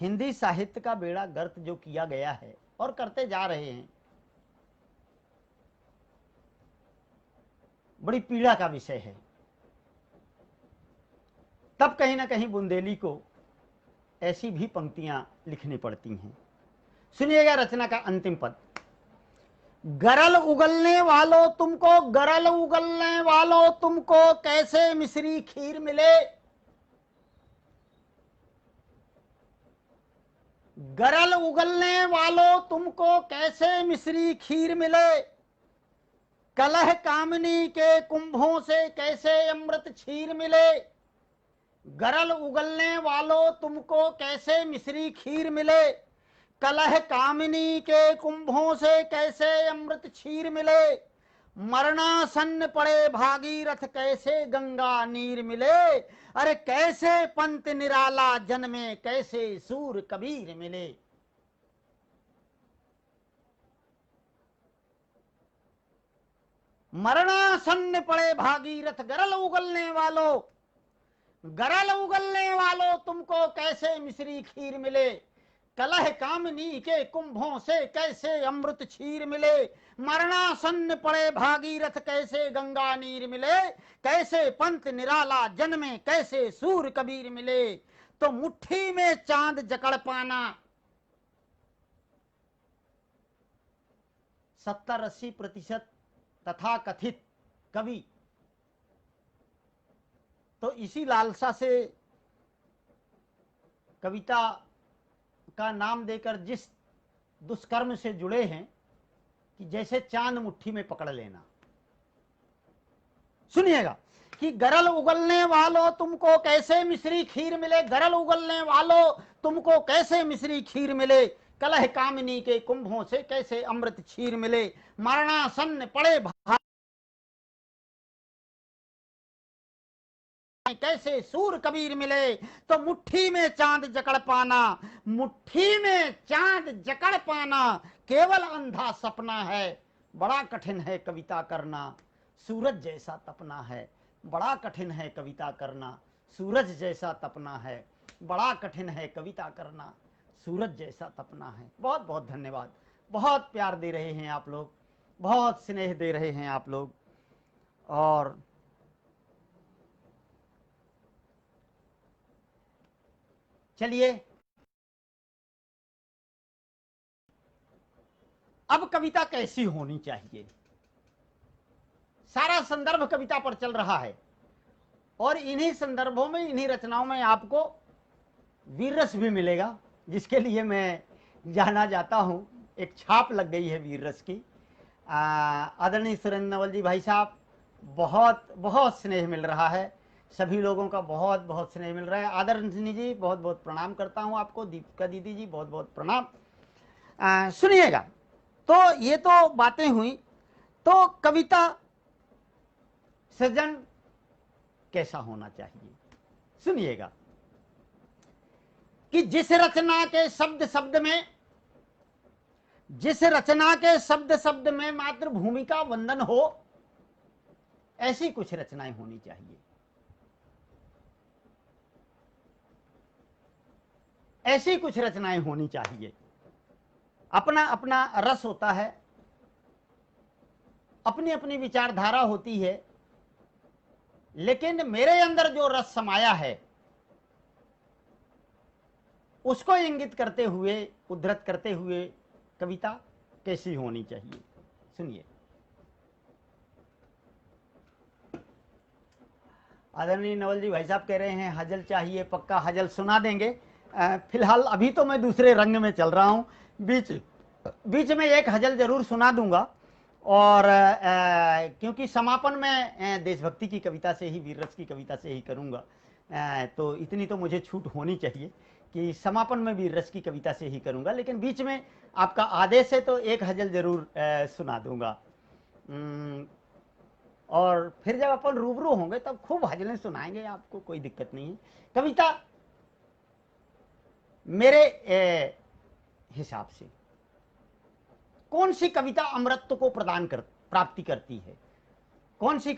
[SPEAKER 1] हिंदी साहित्य का बेड़ा गर्क जो किया गया है और करते जा रहे हैं, बड़ी पीड़ा का विषय है। तब कहीं ना कहीं बुंदेली को ऐसी भी पंक्तियां लिखनी पड़ती हैं। सुनिएगा रचना का अंतिम पद। गरल उगलने वालों तुमको कैसे मिश्री खीर मिले। गरल उगलने वालों तुमको कैसे मिश्री खीर मिले। कलह कामनी के कुंभों से कैसे अमृत क्षीर मिले। गरल उगलने वालों तुमको कैसे मिश्री खीर मिले। कलह कामिनी के कुंभों से कैसे अमृत क्षीर मिले। मरणासन्न पड़े भागीरथ कैसे गंगा नीर मिले। अरे कैसे पंत निराला जन्मे कैसे सूर कबीर मिले। मरणासन्न पड़े भागीरथ, गरल उगलने वालों तुमको कैसे मिश्री खीर मिले। कलह कामनी के कुंभों से कैसे अमृत क्षीर मिले। मरणासन्न पड़े भागीरथ कैसे गंगा नीर मिले। कैसे पंत निराला जन्मे कैसे सूर कबीर मिले। तो मुट्ठी में चांद जकड़ पाना 70-80% तथा कथित कवि तो इसी लालसा से कविता का नाम देकर जिस दुष्कर्म से जुड़े हैं कि जैसे चांद मुट्ठी में पकड़ लेना। सुनिएगा कि गरल उगलने वालों तुमको कैसे मिश्री खीर मिले। गरल उगलने वालों तुमको कैसे मिश्री खीर मिले। कलह कामिनी के कुंभों से कैसे अमृत क्षीर मिले। मरणासन्न पड़े कैसे सूर कबीर मिले। तो मुट्ठी में चांद जकड़ पाना, मुट्ठी में चांद जकड़ पाना केवल अंधा सपना है। बड़ा कठिन है कविता करना, सूरज जैसा तपना है। बड़ा कठिन है कविता करना, सूरज जैसा तपना है। बड़ा कठिन है कविता करना, सूरज जैसा तपना है। बहुत बहुत धन्यवाद। बहुत प्यार दे रहे हैं आप लोग, बहुत स्नेह दे रहे हैं आप लोग। और चलिए अब कविता कैसी होनी चाहिए, सारा संदर्भ कविता पर चल रहा है और इन्हीं संदर्भों में, इन्हीं रचनाओं में आपको वीर रस भी मिलेगा, जिसके लिए मैं जाना जाता हूं। एक छाप लग गई है वीर रस की। आदरणीय सुरेंद्र नवल जी भाई साहब, बहुत बहुत स्नेह मिल रहा है, सभी लोगों का बहुत बहुत स्नेह मिल रहा है। आदरणीय जी बहुत बहुत प्रणाम करता हूं आपको। दीपिका दीदी जी बहुत बहुत प्रणाम। सुनिएगा, तो ये तो बातें हुई, तो कविता सृजन कैसा होना चाहिए सुनिएगा कि जिस रचना के शब्द शब्द में, जिस रचना के शब्द शब्द में मातृभूमि का वंदन हो, ऐसी कुछ रचनाएं होनी चाहिए। ऐसी कुछ रचनाएं होनी चाहिए। अपना अपना रस होता है, अपनी अपनी विचारधारा होती है, लेकिन मेरे अंदर जो रस समाया है उसको इंगित करते हुए, उद्धृत करते हुए कविता कैसी होनी चाहिए सुनिए। आदरणीय नवल जी भाई साहब कह रहे हैं हजल चाहिए, पक्का हजल सुना देंगे। फिलहाल अभी तो मैं दूसरे रंग में चल रहा हूं, बीच बीच में एक हजल जरूर सुना दूंगा। और क्योंकि समापन में देशभक्ति की कविता से ही, वीर रस की कविता से ही करूंगा, तो इतनी तो मुझे छूट होनी चाहिए कि समापन में वीर रस की कविता से ही करूंगा, लेकिन बीच में आपका आदेश है तो एक हजल जरूर सुना दूंगा। और फिर जब अपन रूबरू होंगे तब खूब हजलें सुनाएंगे आपको, कोई दिक्कत नहीं है। कविता मेरे हिसाब से कौन सी कविता अमरत्व को प्राप्ति करती है, कौन सी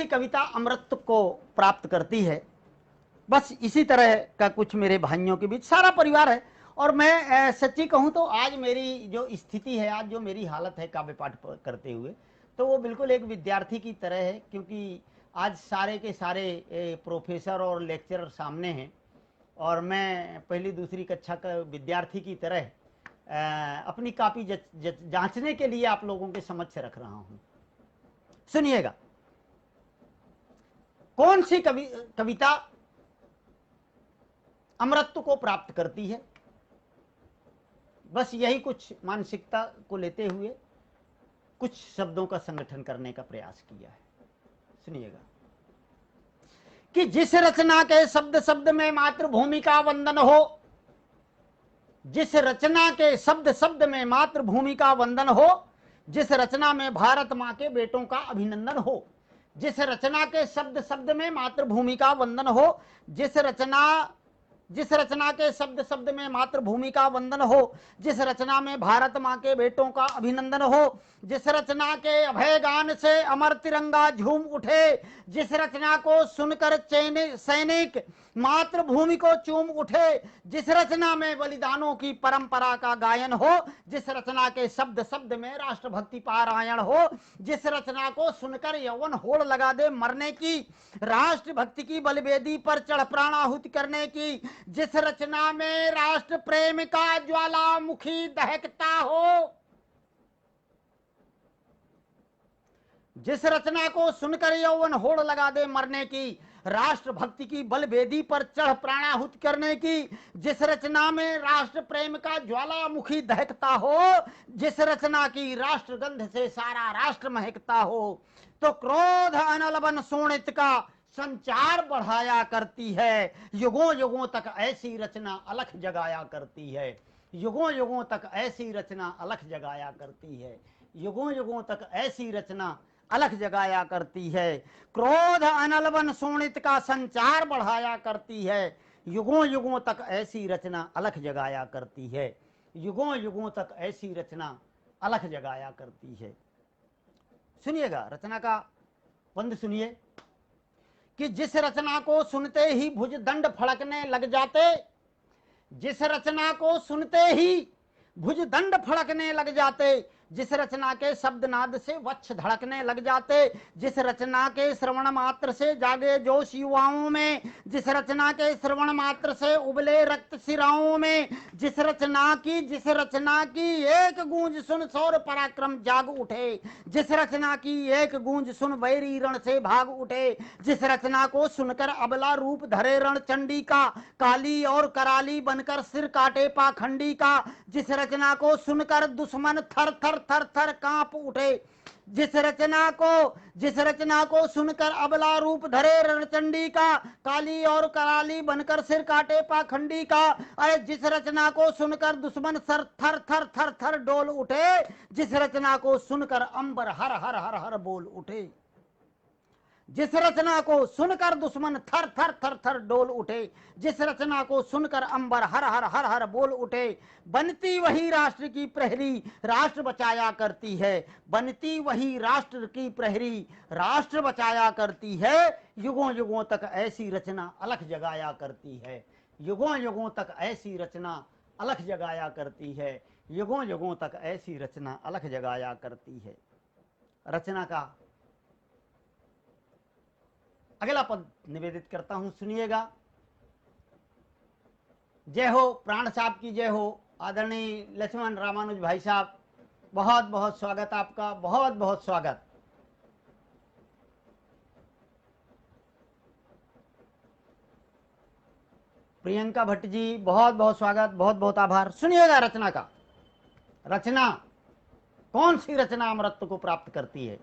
[SPEAKER 1] कविता अमरत्व को प्राप्त करती है, बस इसी तरह का कुछ मेरे भाइयों के बीच सारा परिवार है। और मैं सच्ची कहूं तो आज मेरी जो स्थिति है, आज जो मेरी हालत है काव्य पाठ करते हुए, तो वो बिल्कुल एक विद्यार्थी की तरह है, क्योंकि आज सारे के सारे प्रोफेसर और लेक्चरर सामने हैं और मैं पहली दूसरी कक्षा का विद्यार्थी की तरह अपनी कॉपी जांचने के लिए आप लोगों के समक्ष रख रहा हूं। सुनिएगा, कौन सी कविता अमरत्व को प्राप्त करती है, बस यही कुछ मानसिकता को लेते हुए कुछ शब्दों का संगठन करने का प्रयास किया है। सुनिएगा कि जिस रचना के शब्द शब्द में मातृभूमि का वंदन हो, जिस रचना के शब्द शब्द में मातृभूमि का वंदन हो, जिस रचना में भारत मां के बेटों का अभिनंदन हो, जिस रचना के शब्द शब्द में मातृभूमि का वंदन हो, जिस रचना के शब्द शब्द में मातृभूमि का वंदन हो, जिस रचना में भारत मां के बेटों का अभिनंदन हो, जिस रचना के अभय गान से अमर तिरंगा झूम उठे, जिस रचना को सुनकर सैनिक मातृभूमि को चूम उठे, जिस रचना में बलिदानों की परंपरा का गायन हो, जिस रचना के शब्द शब्द में राष्ट्रभक्ति पारायण हो, जिस रचना को सुनकर यौवन होड़ लगा दे मरने की, राष्ट्रभक्ति की बलिवेदी पर चढ़ प्राणाहुति करने की, जिस रचना में राष्ट्र प्रेम का ज्वालामुखी दहकता हो, जिस रचना को सुनकर यौवन होड़ लगा दे मरने की, राष्ट्रभक्ति की बलवेदी पर चढ़ प्राणाहुति करने की, जिस रचना में राष्ट्र प्रेम का ज्वालामुखी दहकता हो, जिस रचना की राष्ट्रगंध से सारा राष्ट्र महकता हो, तो क्रोध अनल बन शोणित का संचार बढ़ाया करती है। युगों युगों तक ऐसी रचना अलख जगाया करती है, युगों युगों तक ऐसी रचना अलख जगाया करती है, युगों युगों तक ऐसी रचना अलख जगाया करती है। क्रोध अनल बन शोणित का संचार बढ़ाया करती है, युगों युगों तक ऐसी रचना अलख जगाया करती है, युगों युगों तक ऐसी रचना अलख जगाया करती है। सुनिएगा, रचना का बंद सुनिए कि जिस रचना को सुनते ही भुज दंड फड़कने लग जाते, जिस रचना को सुनते ही भुजदंड फड़कने लग जाते, जिस रचना के शब्द नाद से वक्ष धड़कने लग जाते, जिस रचना के श्रवण मात्र से जागे जोश युवाओं में, जिस रचना के श्रवण मात्र से उबले रक्त सिराओं में, जिस रचना की एक गूंज सुन सौर पराक्रम जाग उठे, जिस रचना की एक गूंज सुन वैरी रण से भाग उठे, जिस रचना को सुनकर अबला रूप धरे रण चंडी का, काली और कराली बनकर सिर काटे पाखंडी का, जिस रचना को सुनकर दुश्मन थर थर थर थर कांप उठे, जिस रचना को सुनकर अबला रूप धरे रणचंडी का, काली और कराली बनकर सिर काटे पाखंडी का, अरे जिस रचना को सुनकर दुश्मन सर थर थर थर थर डोल उठे, जिस रचना को सुनकर अंबर हर हर हर हर बोल उठे, जिस रचना को सुनकर दुश्मन थर थर थर थर डोल उठे, जिस रचना को सुनकर अंबर हर हर हर हर बोल उठे, बनती वही राष्ट्र की प्रहरी राष्ट्र बचाया करती है, बनती वही राष्ट्र की प्रहरी राष्ट्र बचाया करती है, युगों युगों तक ऐसी रचना अलख जगाया करती है, युगों युगों तक ऐसी रचना अलख जगाया करती है, युगों युगों तक ऐसी रचना अलख जगाया करती है। रचना का अगला पद निवेदित करता हूं, सुनिएगा। जय हो प्राण साहब की जय हो। आदरणीय लक्ष्मण रामानुज भाई साहब, बहुत बहुत स्वागत आपका, बहुत बहुत स्वागत। प्रियंका भट्ट जी, बहुत बहुत स्वागत, बहुत बहुत आभार। सुनिएगा रचना का। रचना कौन सी रचना अमरत्व को प्राप्त करती है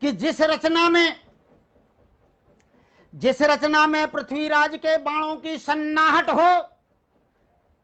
[SPEAKER 1] कि जिस रचना में पृथ्वीराज के बाणों की सन्नाहट हो,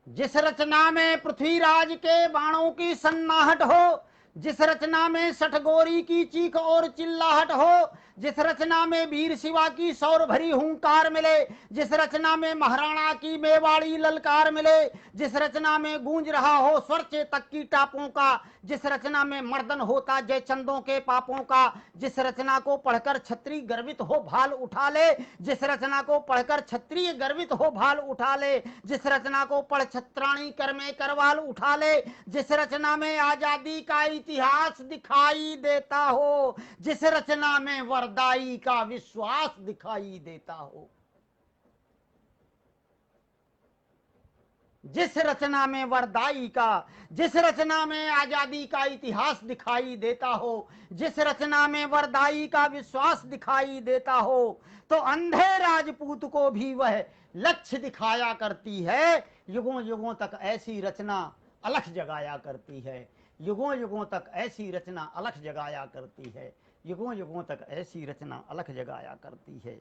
[SPEAKER 1] जिस रचना में पृथ्वीराज के बाणों की सन्नाहट हो, जिस रचना में सठगोरी की चीख और चिल्लाहट हो, जिस रचना में वीर शिवा की सौर भरी हुंकार मिले, जिस रचना में महाराणा की मेवाड़ी ललकार मिले, जिस रचना में गूंज रहा हो स्वर चेतक की टापों का, जिस रचना में मर्दन होता जयचंदों के पापों का, जिस रचना को पढ़कर क्षत्रिय गर्वित हो भाल उठा ले, जिस रचना को पढ़कर क्षत्रिय गर्वित हो भाल उठा ले, जिस रचना को पढ़ छत्राणी कर में करवाल उठा ले, जिस रचना में आजादी का इतिहास दिखाई देता हो, जिस रचना में वरदाई का विश्वास दिखाई देता हो, जिस रचना में वरदाई का, जिस रचना में आजादी का इतिहास दिखाई देता हो, जिस रचना में वरदाई का विश्वास दिखाई देता हो, तो अंधे राजपूत को भी वह लक्ष्य दिखाया करती है। युगों युगों तक ऐसी रचना अलख जगाया करती है, युगों युगों तक ऐसी रचना अलख जगाया करती है, युगों युगों तक ऐसी रचना अलख जगाया करती है,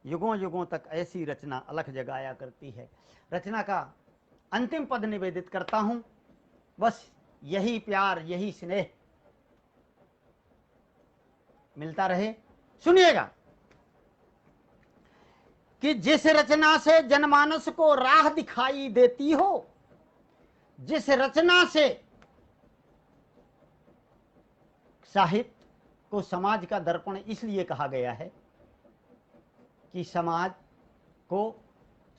[SPEAKER 1] युगों युगों तक ऐसी रचना अलख जगाया करती है। रचना का अंतिम पद निवेदित करता हूं, बस यही प्यार यही स्नेह मिलता रहे। सुनिएगा कि जिस रचना से जनमानस को राह दिखाई देती हो, जिस रचना से साहित्य को समाज का दर्पण इसलिए कहा गया है कि समाज को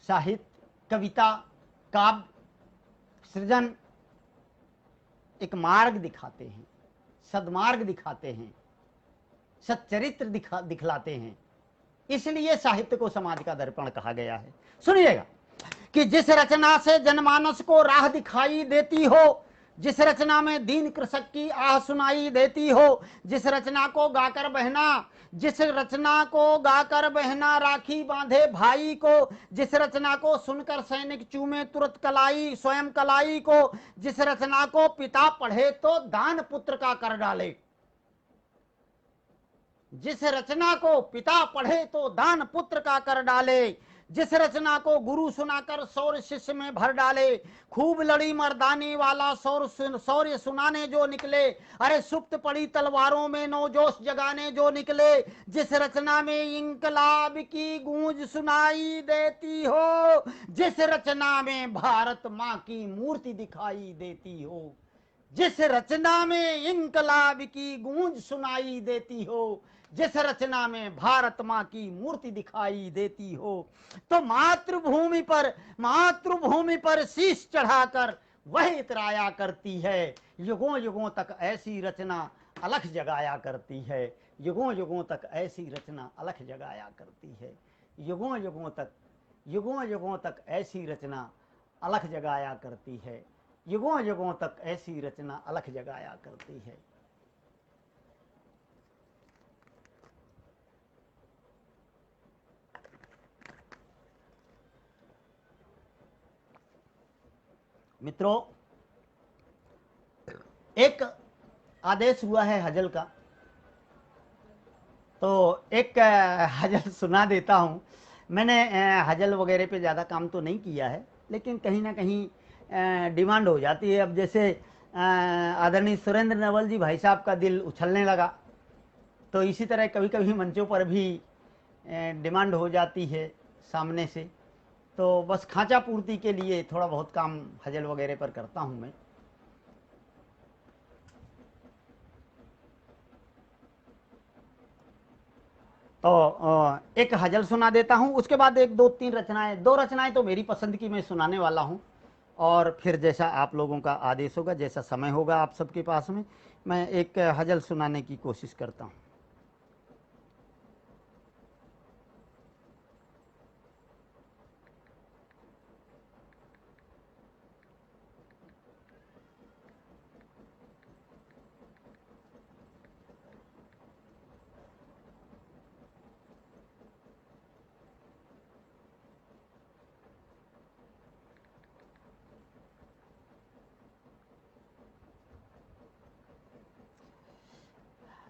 [SPEAKER 1] साहित्य, कविता, काव्य, सृजन एक मार्ग दिखाते हैं, सद्मार्ग दिखाते हैं, सच्चरित्र दिखलाते हैं, इसलिए साहित्य को समाज का दर्पण कहा गया है। सुनिएगा कि जिस रचना से जनमानस को राह दिखाई देती हो, जिस रचना में दीन कृषक की आह सुनाई देती हो, जिस रचना को गाकर बहना राखी बांधे भाई को, जिस रचना को सुनकर सैनिक चूमे तुरंत कलाई स्वयं कलाई को, जिस रचना को पिता पढ़े तो दान पुत्र का कर डाले, जिस रचना को पिता पढ़े तो दान पुत्र का कर डाले, जिस रचना को गुरु सुनाकर शौर्य शिष्य में भर डाले, खूब लड़ी मर्दानी वाला शौर्य सुनाने जो निकले, अरे सुप्त पड़ी तलवारों में नौजोश जगाने जो निकले, जिस रचना में इंकलाब की गूंज सुनाई देती हो, जिस रचना में भारत माँ की मूर्ति दिखाई देती हो, जिस रचना में इनकलाब की गूंज सुनाई देती हो, जिस रचना में भारत माँ की मूर्ति दिखाई देती हो, तो मातृभूमि पर शीश चढ़ाकर वह इतराया करती है। युगों युगों तक ऐसी रचना अलख जगाया करती है। युगों युगों तक ऐसी रचना अलख जगाया करती है। युगों युगों तक ऐसी रचना अलख जगाया करती है। युगों युगों तक ऐसी रचना अलख जगाया करती है। मित्रों, एक आदेश हुआ है हजल का, तो एक हजल सुना देता हूँ। मैंने हजल वगैरह पे ज़्यादा काम तो नहीं किया है, लेकिन कहीं ना कहीं डिमांड हो जाती है। अब जैसे आदरणीय सुरेंद्र नवल जी भाई साहब का दिल उछलने लगा, तो इसी तरह कभी कभी मंचों पर भी डिमांड हो जाती है सामने से। तो बस खांचा पूर्ति के लिए थोड़ा बहुत काम हजल वगैरह पर करता हूँ मैं। तो एक हजल सुना देता हूँ, उसके बाद एक दो रचनाएं तो मेरी पसंद की मैं सुनाने वाला हूँ, और फिर जैसा आप लोगों का आदेश होगा, जैसा समय होगा आप सबके पास में, मैं एक हजल सुनाने की कोशिश करता हूँ।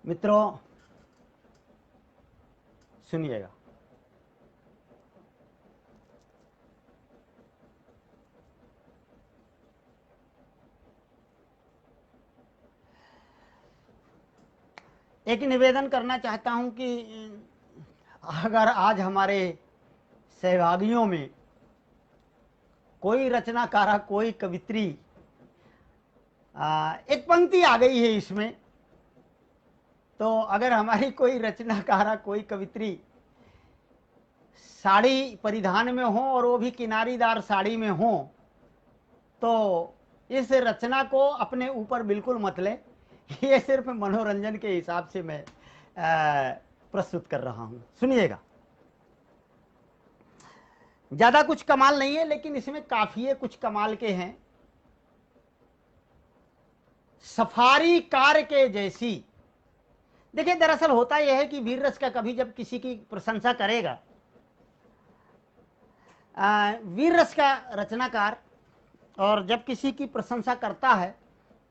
[SPEAKER 1] मित्रों, सुनिएगा। एक निवेदन करना चाहता हूं कि अगर आज हमारे सहभागियों में कोई रचनाकारा, कोई कवित्री, एक पंक्ति आ गई है इसमें, तो अगर हमारी कोई रचनाकारा, कोई कवित्री साड़ी परिधान में हो और वो भी किनारीदार साड़ी में हो, तो इस रचना को अपने ऊपर बिल्कुल मत ले। ये सिर्फ मनोरंजन के हिसाब से मैं प्रस्तुत कर रहा हूं। सुनिएगा। ज्यादा कुछ कमाल नहीं है, लेकिन इसमें काफिए कुछ कमाल के हैं। सफारी कार के जैसी। देखिए, दरअसल होता यह है कि वीर रस का कभी जब किसी की प्रशंसा करेगा, वीर रस का रचनाकार, और जब किसी की प्रशंसा करता है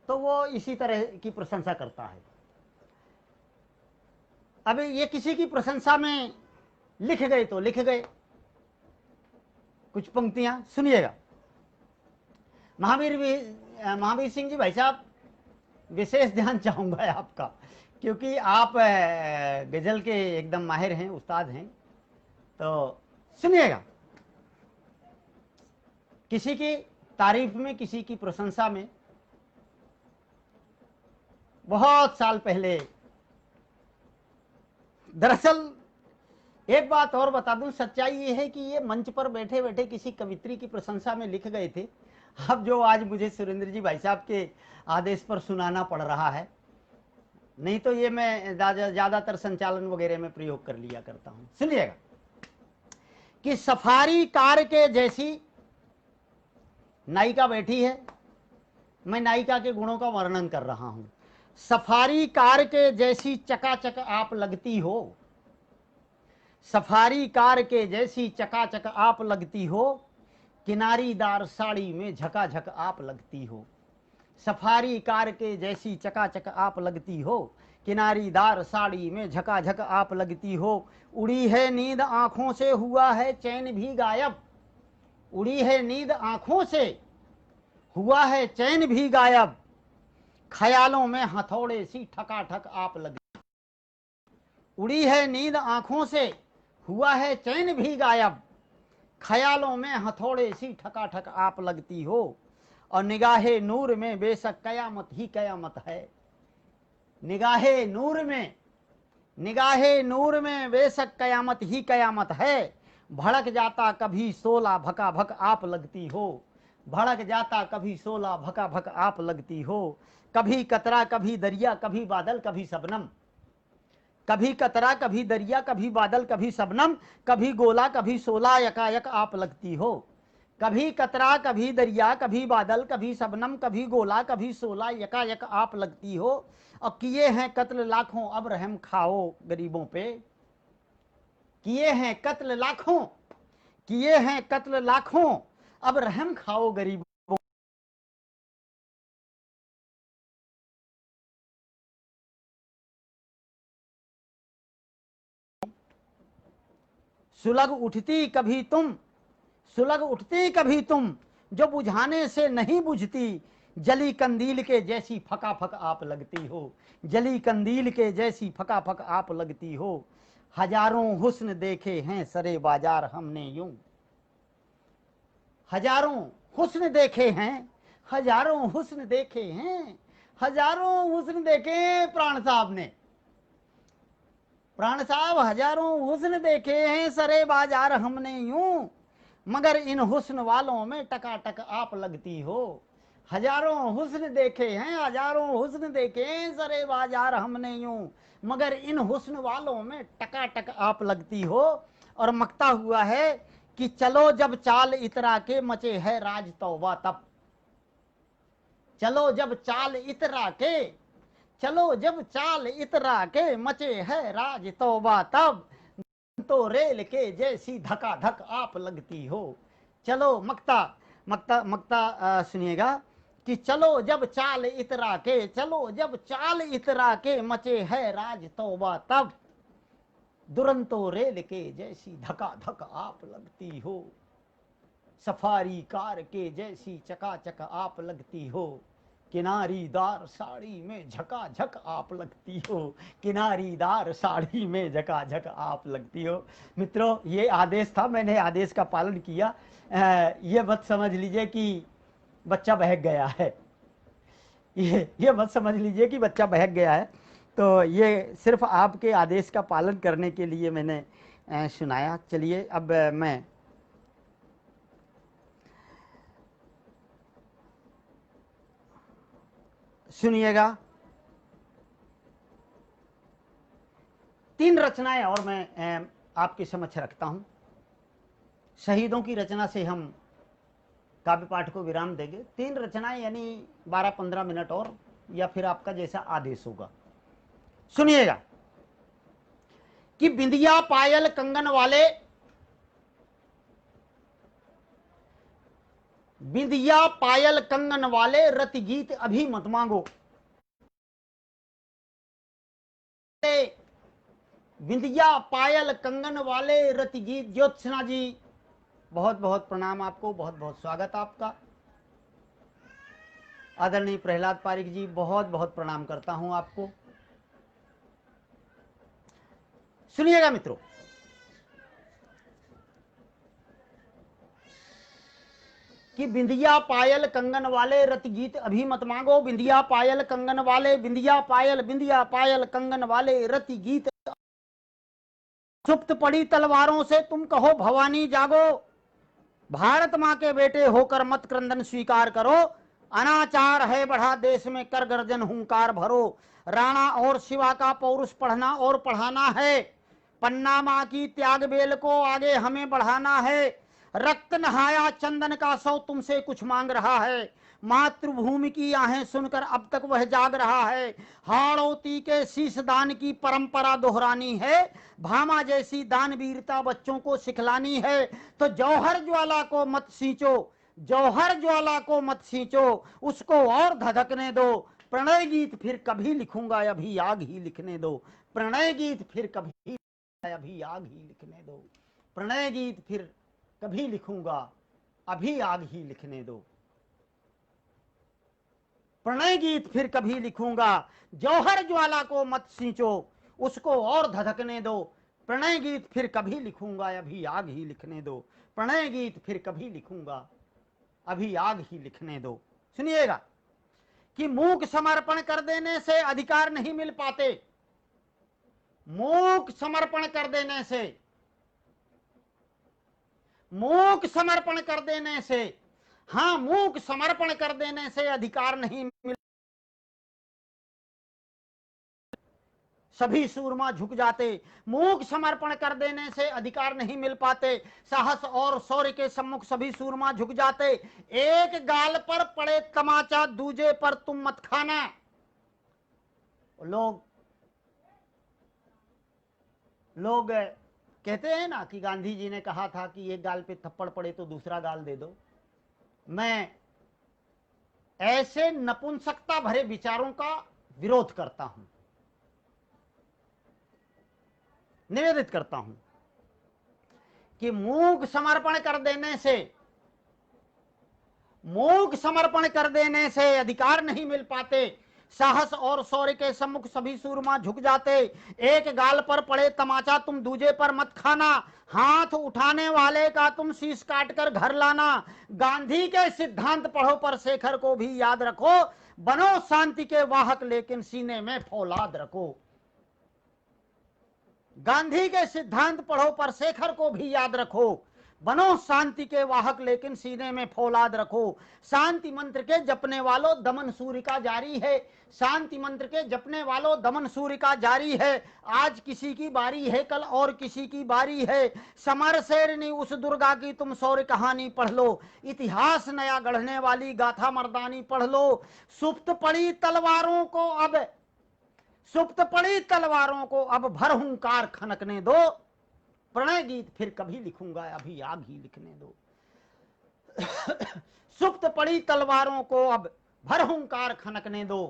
[SPEAKER 1] तो वो इसी तरह की प्रशंसा करता है। अब ये किसी की प्रशंसा में लिख गए तो लिख गए कुछ पंक्तियां। सुनिएगा। महावीर सिंह जी भाई साहब, विशेष ध्यान चाहूंगा आपका, क्योंकि आप गजल के एकदम माहिर हैं, उस्ताद हैं। तो सुनिएगा। किसी की तारीफ में, किसी की प्रशंसा में, बहुत साल पहले, दरअसल एक बात और बता दूं, सच्चाई ये है कि ये मंच पर बैठे बैठे किसी कवित्री की प्रशंसा में लिख गए थे। अब जो आज मुझे सुरेंद्र जी भाई साहब के आदेश पर सुनाना पड़ रहा है, नहीं तो ये मैं ज्यादातर संचालन वगैरह में प्रयोग कर लिया करता हूं। सुनिएगा कि सफारी कार के जैसी नायिका बैठी है। मैं नायिका के गुणों का वर्णन कर रहा हूं। सफारी कार के जैसी चकाचक आप लगती हो। सफारी कार के जैसी चकाचक आप लगती हो, किनारीदार साड़ी में झकाझक आप लगती हो। सफारी कार के जैसी चकाचक आप लगती हो, किनारीदार साड़ी में झकाझक आप लगती हो। उड़ी है नींद आंखों से, हुआ है चैन भी गायब। उड़ी है नींद आंखों से, हुआ है चैन भी गायब। ख्यालों में हथौड़े सी ठकाठक आप लगती। उड़ी है नींद आंखों से, हुआ है चैन भी गायब। ख्यालों में हथौड़े सी ठकाठक आप लगती हो। और निगाहे नूर में बेशक कयामत ही कयामत है। निगाहे नूर में, निगाहे नूर में बेशक कयामत ही कयामत है। भड़क जाता कभी सोला भका भक आप लगती हो। भड़क जाता कभी सोला भका भक आप लगती हो। कभी कतरा कभी दरिया कभी बादल कभी शबनम। कभी कतरा कभी दरिया कभी बादल कभी शबनम। कभी गोला कभी सोला यकायक आप लगती हो। कभी कतरा कभी दरिया कभी बादल कभी शबनम। कभी गोला कभी सोला यकायक आप लगती हो। और किए हैं कत्ल लाखों अब रहम खाओ गरीबों पे। किए हैं कत्ल लाखों, किए हैं कत्ल लाखों अब रहम खाओ गरीबों। सुलग उठती कभी तुम, सुलग उठती कभी तुम, जो बुझाने से नहीं बुझती। जली कंदील के जैसी फकाफक आप लगती हो। जली कंदील के जैसी फकाफक आप लगती हो। हजारों हुस्न देखे हैं सरे बाजार हमने यूं। हजारों हुस्न देखे हैं, हजारों हुस्न देखे हैं, हजारों हुस्न देखे प्राण साहब ने। प्राण साहब हजारों हुस्न देखे हैं सरे बाजार हमने यूं, मगर इन हुस्न वालों में टकाटक आप लगती हो। हजारों हुस्न देखे हैं, हजारों हुस्न देखे हैं सरे बाजार हमने यूं, मगर इन हुस्न वालों में टकाटक आप लगती हो। और मकता हुआ है कि चलो जब चाल इतरा के मचे है राज तौबा तब। चलो जब चाल इतरा के, चलो जब चाल इतरा के मचे है राज तौबा तब। तो रेल के जैसी धका धक आप लगती हो। चलो मकता मकता मकता सुनिएगा कि चलो जब चाल इतरा के, चलो जब चाल इतरा के मचे है राज तौबा तब। दुरंतो रेल के जैसी धका धक आप लगती हो। सफारी कार के जैसी चकाचक आप लगती हो। किनारीदार साड़ी में झकाझक आप लगती हो। किनारीदार साड़ी में झकाझक आप लगती हो। मित्रों, ये आदेश था, मैंने आदेश का पालन किया। ये मत समझ लीजिए कि बच्चा बहक गया है। ये मत समझ लीजिए कि बच्चा बहक गया है। तो ये सिर्फ आपके आदेश का पालन करने के लिए मैंने सुनाया। चलिए अब मैं सुनिएगा। 3 रचनाएं और मैं आपके समक्ष रखता हूं। शहीदों की रचना से हम काव्य पाठ को विराम देंगे। 3 रचनाएं यानी 12-15 मिनट और, या फिर आपका जैसा आदेश होगा। सुनिएगा कि बिंदिया पायल कंगन वाले, बिंदिया पायल कंगन वाले रति गीत अभी मत मांगो। बिंदिया पायल कंगन वाले रति गीत। ज्योत्सना जी, बहुत बहुत प्रणाम आपको, बहुत बहुत स्वागत आपका। आदरणीय प्रहलाद पारिक जी, बहुत बहुत प्रणाम करता हूं आपको। सुनिएगा मित्रों, कि बिंदिया पायल कंगन वाले रति गीत अभी मत मांगो। बिंदिया पायल कंगन वाले, बिंदिया पायल कंगन वाले रति गीत। सुप्त पड़ी तलवारों से तुम कहो भवानी जागो। भारत माँ के बेटे होकर मत क्रंदन स्वीकार करो। अनाचार है बढ़ा देश में कर गर्जन हुंकार भरो। राणा और शिवा का पौरुष पढ़ना और पढ़ाना है। पन्ना माँ की त्याग बेल को आगे हमें बढ़ाना है। रक्त नहाया चंदन का सौ तुमसे कुछ मांग रहा है। मातृभूमि की आहें सुनकर अब तक वह जाग रहा है। हाड़ौती के शीश दान की परंपरा दोहरानी है। भामा जैसी दानवीरता बच्चों को सिखलानी है। तो जौहर ज्वाला को मत सींचो, जौहर ज्वाला को मत सींचो, उसको और धधकने दो। प्रणय गीत फिर कभी लिखूंगा, अभी आग ही लिखने दो। प्रणय गीत फिर कभी, अभी आग ही लिखने दो। प्रणय गीत फिर कभी लिखूंगा, अभी आग ही लिखने दो। प्रणय गीत फिर कभी लिखूंगा, जौहर ज्वाला को मत सींचो, उसको और धधकने दो। प्रणय गीत फिर कभी लिखूंगा, अभी आग ही लिखने दो। प्रणय गीत फिर कभी लिखूंगा, अभी आग ही लिखने दो। सुनिएगा कि मूक समर्पण कर देने से अधिकार नहीं मिल पाते। मूक समर्पण कर देने से, मूक समर्पण कर देने से, हां, मूक समर्पण कर देने से अधिकार नहीं मिल, सभी सूरमा झुक जाते। मूक समर्पण कर देने से अधिकार नहीं मिल पाते, साहस और शौर्य के सम्मुख सभी सूरमा झुक जाते। एक गाल पर पड़े तमाचा दूजे पर तुम मत खाना। लोग कहते हैं ना कि गांधी जी ने कहा था कि एक गाल पे थप्पड़ पड़े तो दूसरा गाल दे दो। मैं ऐसे नपुंसकता भरे विचारों का विरोध करता हूं, निवेदित करता हूं कि मूक समर्पण कर देने से, मूक समर्पण कर देने से अधिकार नहीं मिल पाते, साहस और शौर्य के सम्मुख सभी सूरमा झुक जाते। एक गाल पर पड़े तमाचा तुम दूजे पर मत खाना, हाथ उठाने वाले का तुम शीश काट कर घर लाना। गांधी के सिद्धांत पढ़ो पर शेखर को भी याद रखो, बनो शांति के वाहक लेकिन सीने में फौलाद रखो। गांधी के सिद्धांत पढ़ो पर शेखर को भी याद रखो, बनो शांति के वाहक लेकिन सीने में फौलाद रखो। शांति मंत्र के जपने वालों दमन सूर्य का जारी है, शांति मंत्र के जपने वालों दमन सूर्य का जारी है। आज किसी की बारी है, कल और किसी की बारी है। समर शेरनी उस दुर्गा की तुम शौर्य कहानी पढ़ लो, इतिहास नया गढ़ने वाली गाथा मर्दानी पढ़ लो। सुप्त पड़ी तलवारों को अब, सुप्त पड़ी तलवारों को अब भर हुंकार खनकने दो। प्रणय गीत फिर कभी लिखूंगा, अभी आग ही लिखने दो। सुप्त पड़ी तलवारों को अब भर हुंकार खनकने दो,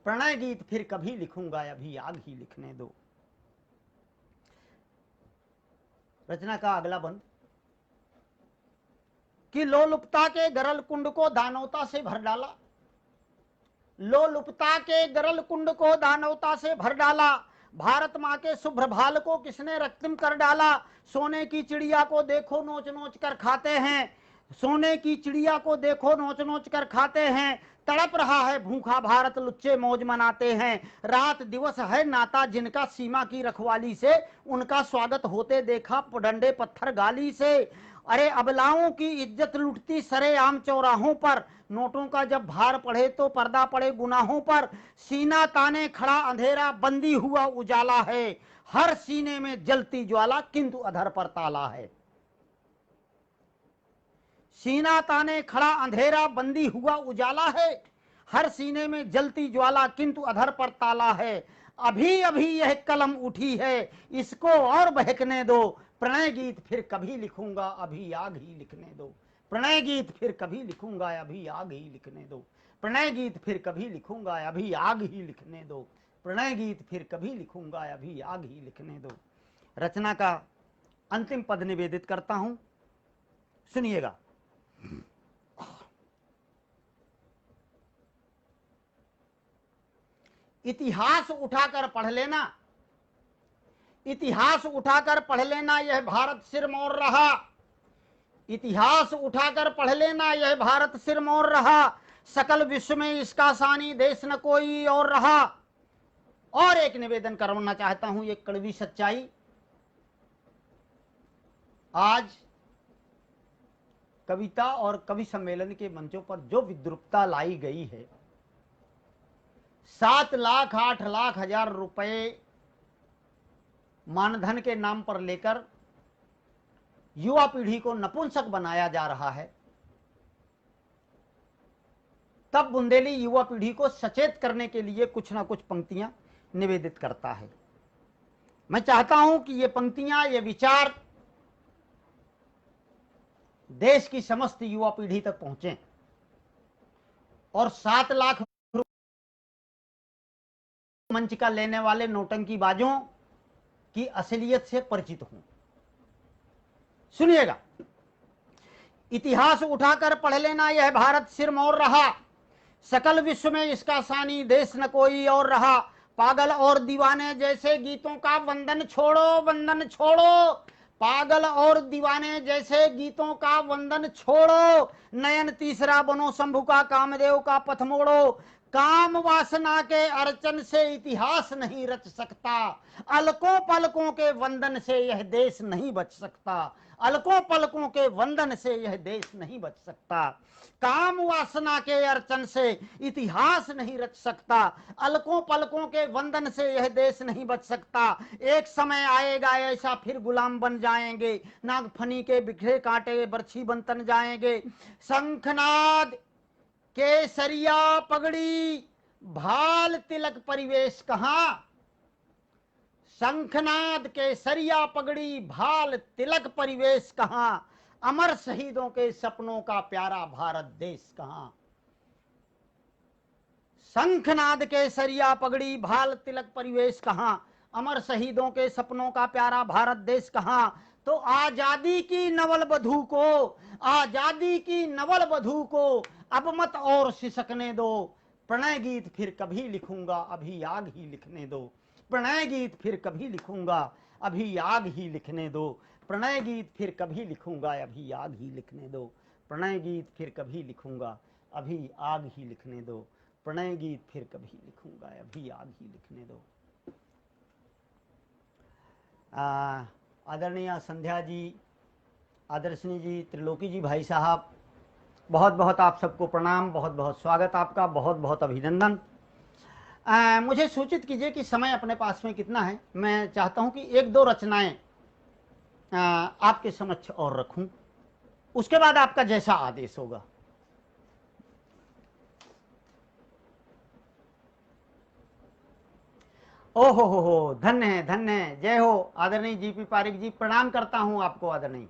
[SPEAKER 1] प्रणय गीत फिर कभी लिखूंगा, अभी आग ही लिखने दो। रचना का अगला बंद कि लोलुपता के गरल कुंड को दानवता से भर डाला, लोलुपता के गरल कुंड को दानवता से भर डाला। भारत माँ के शुभ्र भाल को किसने रक्तिम कर डाला। सोने की चिड़िया को देखो नोच नोच कर खाते हैं, सोने की चिड़िया को देखो नोच नोच कर खाते हैं। तड़प रहा है भूखा भारत, लुच्चे मौज मनाते हैं। रात दिवस है नाता जिनका सीमा की रखवाली से, उनका स्वागत होते देखा डंडे पत्थर गाली से। अरे अबलाओं की इज्जत लुटती सरेआम चौराहों पर, नोटों का जब भार पड़े तो पर्दा पड़े गुनाहों पर। सीना ताने खड़ा अंधेरा बंदी हुआ उजाला है, हर सीने में जलती ज्वाला किंतु अधर पर ताला है। सीना ताने खड़ा अंधेरा बंदी हुआ उजाला है, हर सीने में जलती ज्वाला किंतु अधर पर ताला है। अभी अभी यह कलम उठी है, इसको और बहकने दो। प्रणय गीत फिर कभी लिखूंगा, अभी आग ही लिखने दो। प्रणय गीत फिर कभी लिखूंगा, अभी आग ही लिखने दो। प्रणय गीत फिर कभी लिखूंगा, अभी आग ही लिखने दो। प्रणय गीत फिर कभी लिखूंगा, अभी आग ही लिखने दो। रचना का अंतिम पद निवेदित करता हूं, सुनिएगा। इतिहास उठाकर पढ़ लेना, इतिहास उठाकर पढ़ लेना, यह भारत सिरमौर रहा। इतिहास उठाकर पढ़ लेना, यह भारत सिरमौर रहा। सकल विश्व में इसका सानी देश न कोई और रहा। और एक निवेदन करना चाहता हूं, एक कड़वी सच्चाई। आज कविता और कवि सम्मेलन के मंचों पर जो विद्रुपता लाई गई है, 7 लाख 8 लाख हजार रुपए मानधन के नाम पर लेकर युवा पीढ़ी को नपुंसक बनाया जा रहा है, तब बुंदेली युवा पीढ़ी को सचेत करने के लिए कुछ ना कुछ पंक्तियां निवेदित करता है। मैं चाहता हूं कि ये पंक्तियां, ये विचार देश की समस्त युवा पीढ़ी तक पहुंचे और 7 लाख मंच का लेने वाले नौटंकीबाजों की असलियत से परिचित हों। सुनिएगा, इतिहास उठाकर पढ़ लेना, यह भारत सिरमौर रहा। सकल विश्व में इसका सानी देश न कोई और रहा। पागल और दीवाने जैसे गीतों का वंदन छोड़ो, वंदन छोड़ो। पागल और दीवाने जैसे गीतों का वंदन छोड़ो, नयन तीसरा बनो शंभु का, कामदेव का पथ मोड़ो। काम वासना के अर्चन से इतिहास नहीं रच सकता, अलकों पलकों के वंदन से यह देश नहीं बच सकता, अलकों पलकों के वंदन से यह देश नहीं बच सकता। काम वासना के अर्चन से इतिहास नहीं रच सकता, अलकों पलकों के वंदन से यह देश नहीं बच सकता। एक समय आएगा ऐसा फिर गुलाम बन जाएंगे, नागफनी के बिखरे कांटे बरछी बन तन जाएंगे। शंखनाद केसरिया पगड़ी भाल तिलक परिवेश कहां, शंखनाद केसरिया पगड़ी भाल तिलक परिवेश कहां, अमर शहीदों के सपनों का प्यारा भारत देश कहां। शंखनाद केसरिया पगड़ी भाल तिलक परिवेश कहां, अमर शहीदों के सपनों का प्यारा भारत देश कहां। तो आजादी की नवल बधू को, आजादी की नवल बधू को अब मत और सिसकने दो, प्रणय गीत फिर कभी लिखूंगा अभी आग ही लिखने दो, प्रणय गीत फिर कभी लिखूंगा अभी आग ही लिखने दो, प्रणय गीत फिर कभी लिखूंगा अभी आग ही लिखने दो, प्रणय गीत फिर कभी लिखूंगा अभी आग ही लिखने दो, प्रणय गीत फिर कभी लिखूंगा अभी आग ही लिखने दो। आदरणीय संध्या जी, आदर्शनी जी, त्रिलोकी जी, भाई साहब, बहुत बहुत आप सबको प्रणाम, बहुत बहुत स्वागत आपका, बहुत बहुत अभिनंदन। मुझे सूचित कीजिए कि समय अपने पास में कितना है। मैं चाहता हूं कि एक दो रचनाएं आपके समक्ष और रखूं, उसके बाद आपका जैसा आदेश होगा। ओहो हो, धन्य है, धन्य है, जय हो आदरणीय जीपी पारिक जी, प्रणाम करता हूं आपको आदरणीय।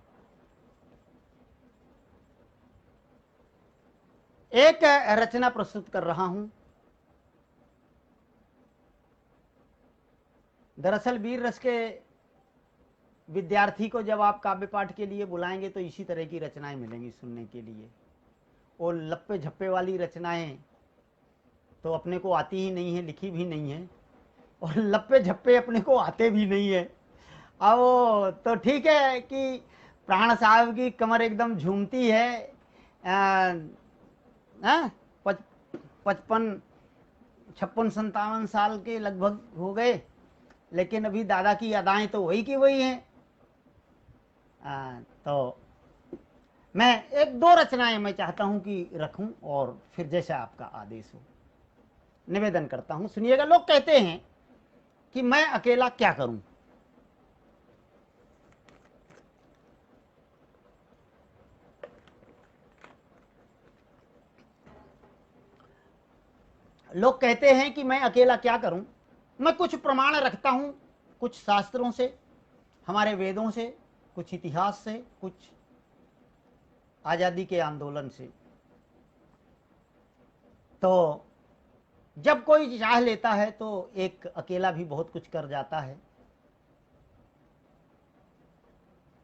[SPEAKER 1] एक रचना प्रस्तुत कर रहा हूं। दरअसल वीर रस के विद्यार्थी को जब आप काव्य पाठ के लिए बुलाएंगे तो इसी तरह की रचनाएं मिलेंगी सुनने के लिए। और लप्पे झप्पे वाली रचनाएं तो अपने को आती ही नहीं है, लिखी भी नहीं है, और लप्पे झप्पे अपने को आते भी नहीं है। अब तो ठीक है कि प्राण साहब की कमर एकदम झूमती है, 55 56 57 साल के लगभग हो गए, लेकिन अभी दादा की अदाएं तो वही की वही हैं। तो मैं एक दो रचनाएं मैं चाहता हूं कि रखूं और फिर जैसा आपका आदेश हो निवेदन करता हूं। सुनिएगा। लोग कहते हैं कि मैं अकेला क्या करूं। लोग कहते हैं कि मैं अकेला क्या करूं। मैं कुछ प्रमाण रखता हूं, कुछ शास्त्रों से, हमारे वेदों से, कुछ इतिहास से, कुछ आजादी के आंदोलन से। तो जब कोई चाह लेता है तो एक अकेला भी बहुत कुछ कर जाता है।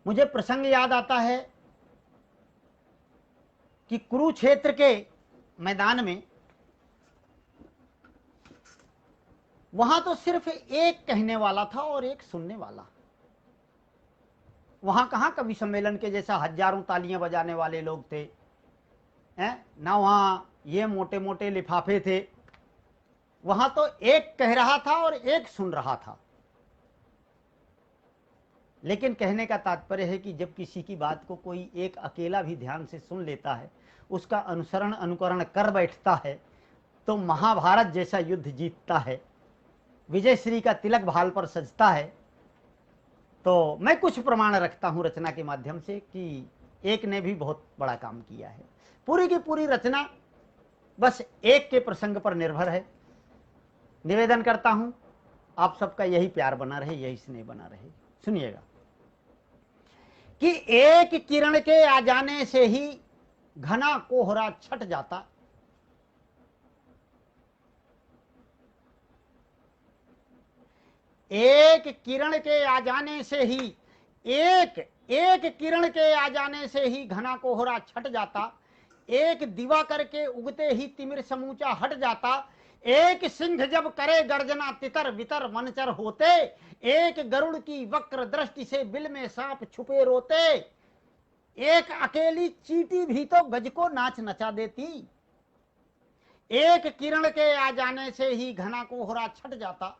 [SPEAKER 1] मुझे प्रसंग याद आता है कि कुरुक्षेत्र के मैदान में, वहां तो सिर्फ एक कहने वाला था और एक सुनने वाला। वहां कहां कवि सम्मेलन के जैसा हजारों तालियां बजाने वाले लोग थे, ना वहां ये मोटे मोटे लिफाफे थे। वहां तो एक कह रहा था और एक सुन रहा था। लेकिन कहने का तात्पर्य है कि जब किसी की बात को कोई एक अकेला भी ध्यान से सुन लेता है, उसका अनुसरण अनुकरण कर बैठता है, तो महाभारत जैसा युद्ध जीतता है, विजय श्री का तिलक भाल पर सजता है। तो मैं कुछ प्रमाण रखता हूं रचना के माध्यम से कि एक ने भी बहुत बड़ा काम किया है। पूरी की पूरी रचना बस एक के प्रसंग पर निर्भर है। निवेदन करता हूं आप सबका यही प्यार बना रहे, यही स्नेह बना रहे। सुनिएगा कि एक किरण के आ जाने से ही घना कोहरा छट जाता, एक किरण के आ जाने से ही, एक किरण के आ जाने से ही घना कोहरा छट जाता, एक दिवा करके उगते ही तिमिर समूचा हट जाता, एक सिंह जब करे गर्जना तितर बितर वनचर होते, एक गरुड़ की वक्र दृष्टि से बिल में सांप छुपे रोते, एक अकेली चींटी भी तो गज को नाच नचा देती, एक किरण के आ जाने से ही घना कोहरा छट जाता,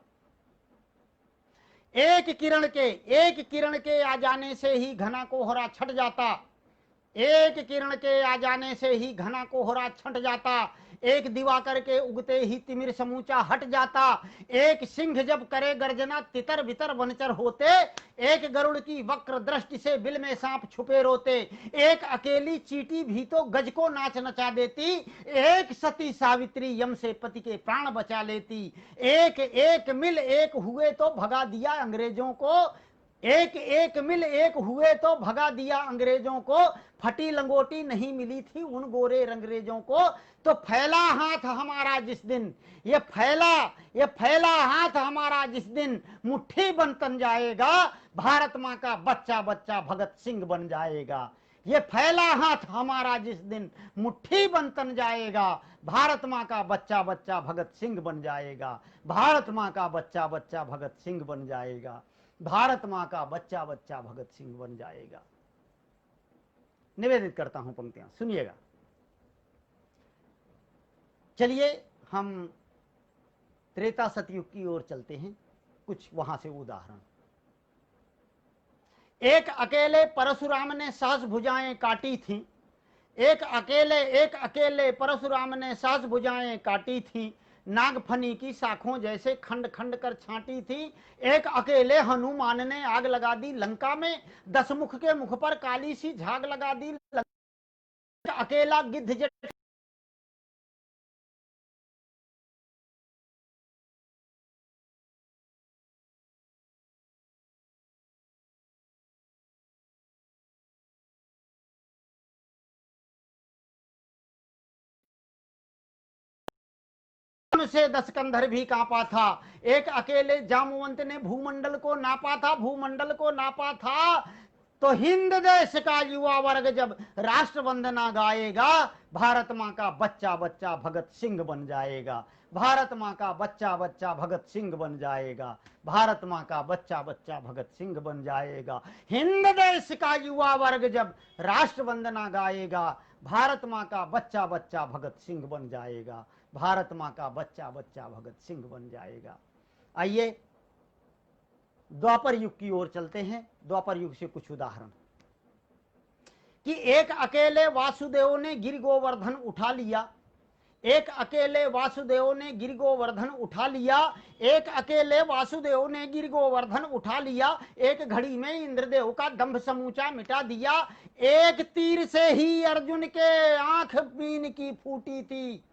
[SPEAKER 1] एक किरण के आ जाने से ही घना कोहरा छट जाता, एक किरण के आ जाने से ही घना कोहरा छट जाता, एक दिवाकर के उगते ही तिमिर समूचा हट जाता, एक सिंह जब करे गर्जना तितर बितर वनचर होते, एक गरुड़ की वक्र दृष्टि से बिल में सांप छुपे रोते, एक अकेली चींटी भी तो गज को नाच नचा देती, एक सती सावित्री यम से पति के प्राण बचा लेती, एक एक मिल एक हुए तो भगा दिया अंग्रेजों को, एक एक मिल एक हुए तो भगा दिया अंग्रेजों को, फटी लंगोटी नहीं मिली थी उन गोरे रंगरेजों को, तो फैला हाथ हमारा जिस दिन, ये फैला हाथ हमारा जिस दिन मुट्ठी बन तन जाएगा, भारत माँ का बच्चा बच्चा भगत सिंह बन जाएगा। ये फैला हाथ हमारा जिस दिन मुट्ठी बन तन जाएगा, भारत माँ का बच्चा बच्चा भगत सिंह बन जाएगा, भारत माँ का बच्चा बच्चा भगत सिंह बन जाएगा, भारत माँ का बच्चा बच्चा भगत सिंह बन जाएगा। निवेदित करता हूं पंक्तियां, सुनिएगा। चलिए हम त्रेता सतयुग की ओर चलते हैं, कुछ वहां से उदाहरण। एक अकेले परशुराम ने सहस भुजाएं काटी थीं, एक अकेले परशुराम ने सहस भुजाएं काटी थीं, नागफनी की शाखों जैसे खंड खंड कर छांटी थी, एक अकेले हनुमान ने आग लगा दी लंका में, 10 मुख के मुख पर काली सी झाग लगा दी, अकेला गिद्ध जट से 10 कंधर भी कांपा था, एक अकेले जामवंत ने भूमंडल को नापा था, तो हिंद देश का युवा वर्ग जब राष्ट्र वंदना गाएगा, भारत माँ का बच्चा बच्चा भगत सिंह बन जाएगा, भारत माँ का बच्चा बच्चा भगत सिंह बन जाएगा, भारत माँ का बच्चा बच्चा भगत सिंह बन जाएगा। हिंद देश का युवा वर्ग जब राष्ट्र वंदना गाएगा, भारत माँ का बच्चा बच्चा भगत सिंह बन जाएगा, भारत माँ का बच्चा बच्चा भगत सिंह बन जाएगा। आइए द्वापर युग की ओर चलते हैं। द्वापर युग से कुछ उदाहरण कि एक अकेले वासुदेव ने गिर गोवर्धन उठा लिया, एक अकेले वासुदेव ने गिर गोवर्धन उठा लिया, एक अकेले वासुदेव ने गिर गोवर्धन उठा लिया, एक घड़ी में इंद्रदेव का दंभ समूचा मिटा दिया, एक तीर से ही अर्जुन के आंख बीन की फूटी थी,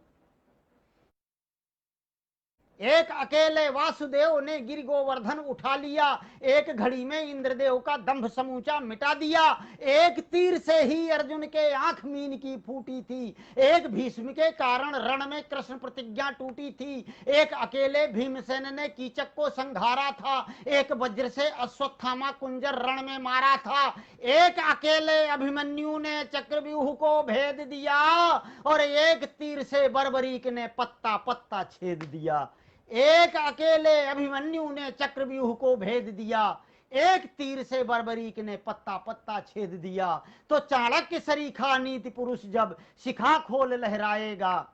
[SPEAKER 1] एक अकेले वासुदेव ने गिर गोवर्धन उठा लिया, एक घड़ी में इंद्रदेव का दंभ समूचा मिटा दिया, एक तीर से ही अर्जुन के आंख मीन की फूटी थी, एक भीष्म के कारण रण में कृष्ण प्रतिज्ञा टूटी थी, एक अकेले भीमसेन ने कीचक को संघारा था, एक वज्र से अश्वत्थामा कुंजर रण में मारा था, एक अकेले अभिमन्यु ने चक्रव्यूह को भेद दिया, और एक तीर से बर्बरीक ने पत्ता पत्ता छेद दिया, एक अकेले अभिमन्यु ने चक्रव्यूह को भेद दिया, एक तीर से बर्बरीक ने पत्ता पत्ता छेद दिया, तो चाणक्य सरीखा नीति पुरुष जब शिखा खोल लहराएगा,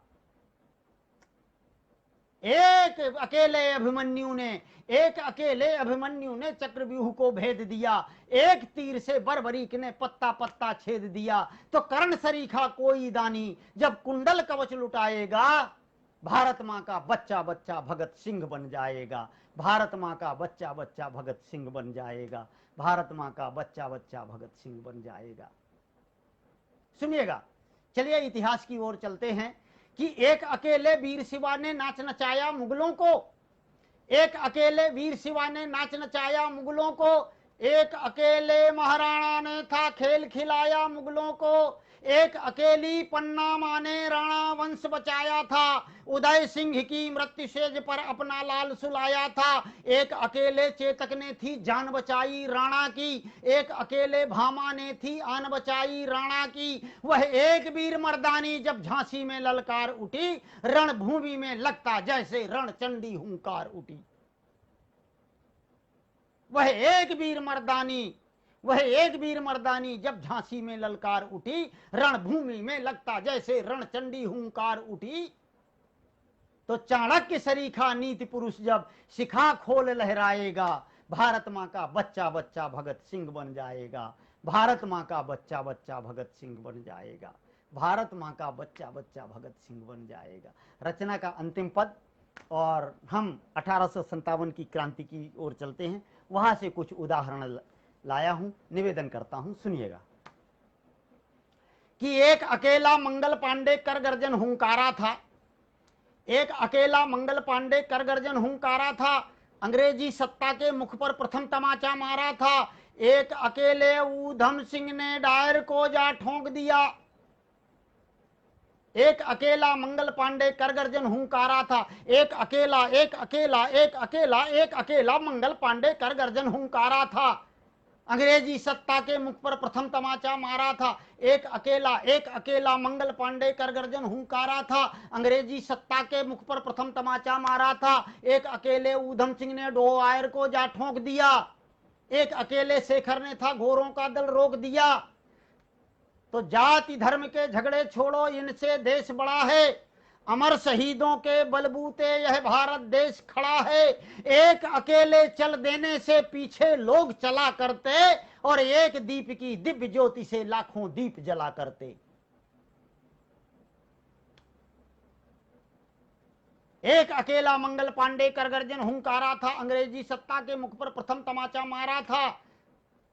[SPEAKER 1] एक अकेले अभिमन्यु ने चक्रव्यूह को भेद दिया, एक तीर से बर्बरीक ने पत्ता पत्ता छेद दिया, तो कर्ण सरीखा कोई दानी जब कुंडल कवच लुटाएगा, भारत माँ का बच्चा बच्चा भगत सिंह बन जाएगा, भारत माँ का बच्चा बच्चा भगत सिंह बन जाएगा, भारत माँ का बच्चा बच्चा भगत सिंह बन जाएगा। सुनिएगा, चलिए इतिहास की ओर चलते हैं कि एक अकेले वीर शिवा ने नाच नचाया मुगलों को, एक अकेले वीर शिवा ने नाच नचाया मुगलों को, एक अकेले महाराणा ने था खेल खिलाया मुगलों को, एक अकेली पन्ना माँ ने राणा वंश बचाया था, उदय सिंह की मृत्यु सेज पर अपना लाल सुलाया था। एक अकेले चेतक ने थी जान बचाई राणा की, एक अकेले भामा ने थी आन बचाई राणा की। वह एक वीर मर्दानी जब झांसी में ललकार उठी, रणभूमि में लगता जैसे रणचंडी हुंकार उठी। वह एक वीर मर्दानी जब झांसी में ललकार उठी, रणभूमि में लगता जैसे रणचंडी हुंकार उठी। तो चाणक्य सरीखा नीति पुरुष जब शिखा खोल लहराएगा, भारत माँ का बच्चा बच्चा भगत सिंह बन जाएगा। भारत माँ का बच्चा बच्चा भगत सिंह बन जाएगा। भारत माँ का बच्चा बच्चा भगत सिंह बन जाएगा। रचना का अंतिम पद, और हम 1857 की क्रांति की ओर चलते हैं, वहां से कुछ उदाहरण लाया हूं, निवेदन करता हूं, सुनिएगा। कि एक अकेला मंगल पांडे कर गर्जन हुंकारा था, एक अकेला मंगल पांडे कर गर्जन हुंकारा था, अंग्रेजी सत्ता के मुख पर प्रथम तमाचा मारा था। एक अकेले ऊधम सिंह ने डायर को जा ठोंक दिया। एक अकेला मंगल पांडे कर गर्जन हुंकारा था, एक अकेला मंगल पांडे कर गर्जन हुंकारा था, अंग्रेजी सत्ता के मुख पर प्रथम तमाचा मारा था। एक अकेला मंगल पांडे कर गर्जन हुंकारा था, अंग्रेजी सत्ता के मुख पर प्रथम तमाचा मारा था। एक अकेले ऊधम सिंह ने डोआयर को जा ठोंक दिया, एक अकेले शेखर ने था घोरों का दल रोक दिया। तो जाति धर्म के झगड़े छोड़ो, इनसे देश बड़ा है, अमर शहीदों के बलबूते यह भारत देश खड़ा है। एक अकेले चल देने से पीछे लोग चला करते, और एक दीप की दिव्य ज्योति से लाखों दीप जला करते। एक अकेला मंगल पांडे कर गर्जन हुंकारा था, अंग्रेजी सत्ता के मुख पर प्रथम तमाचा मारा था।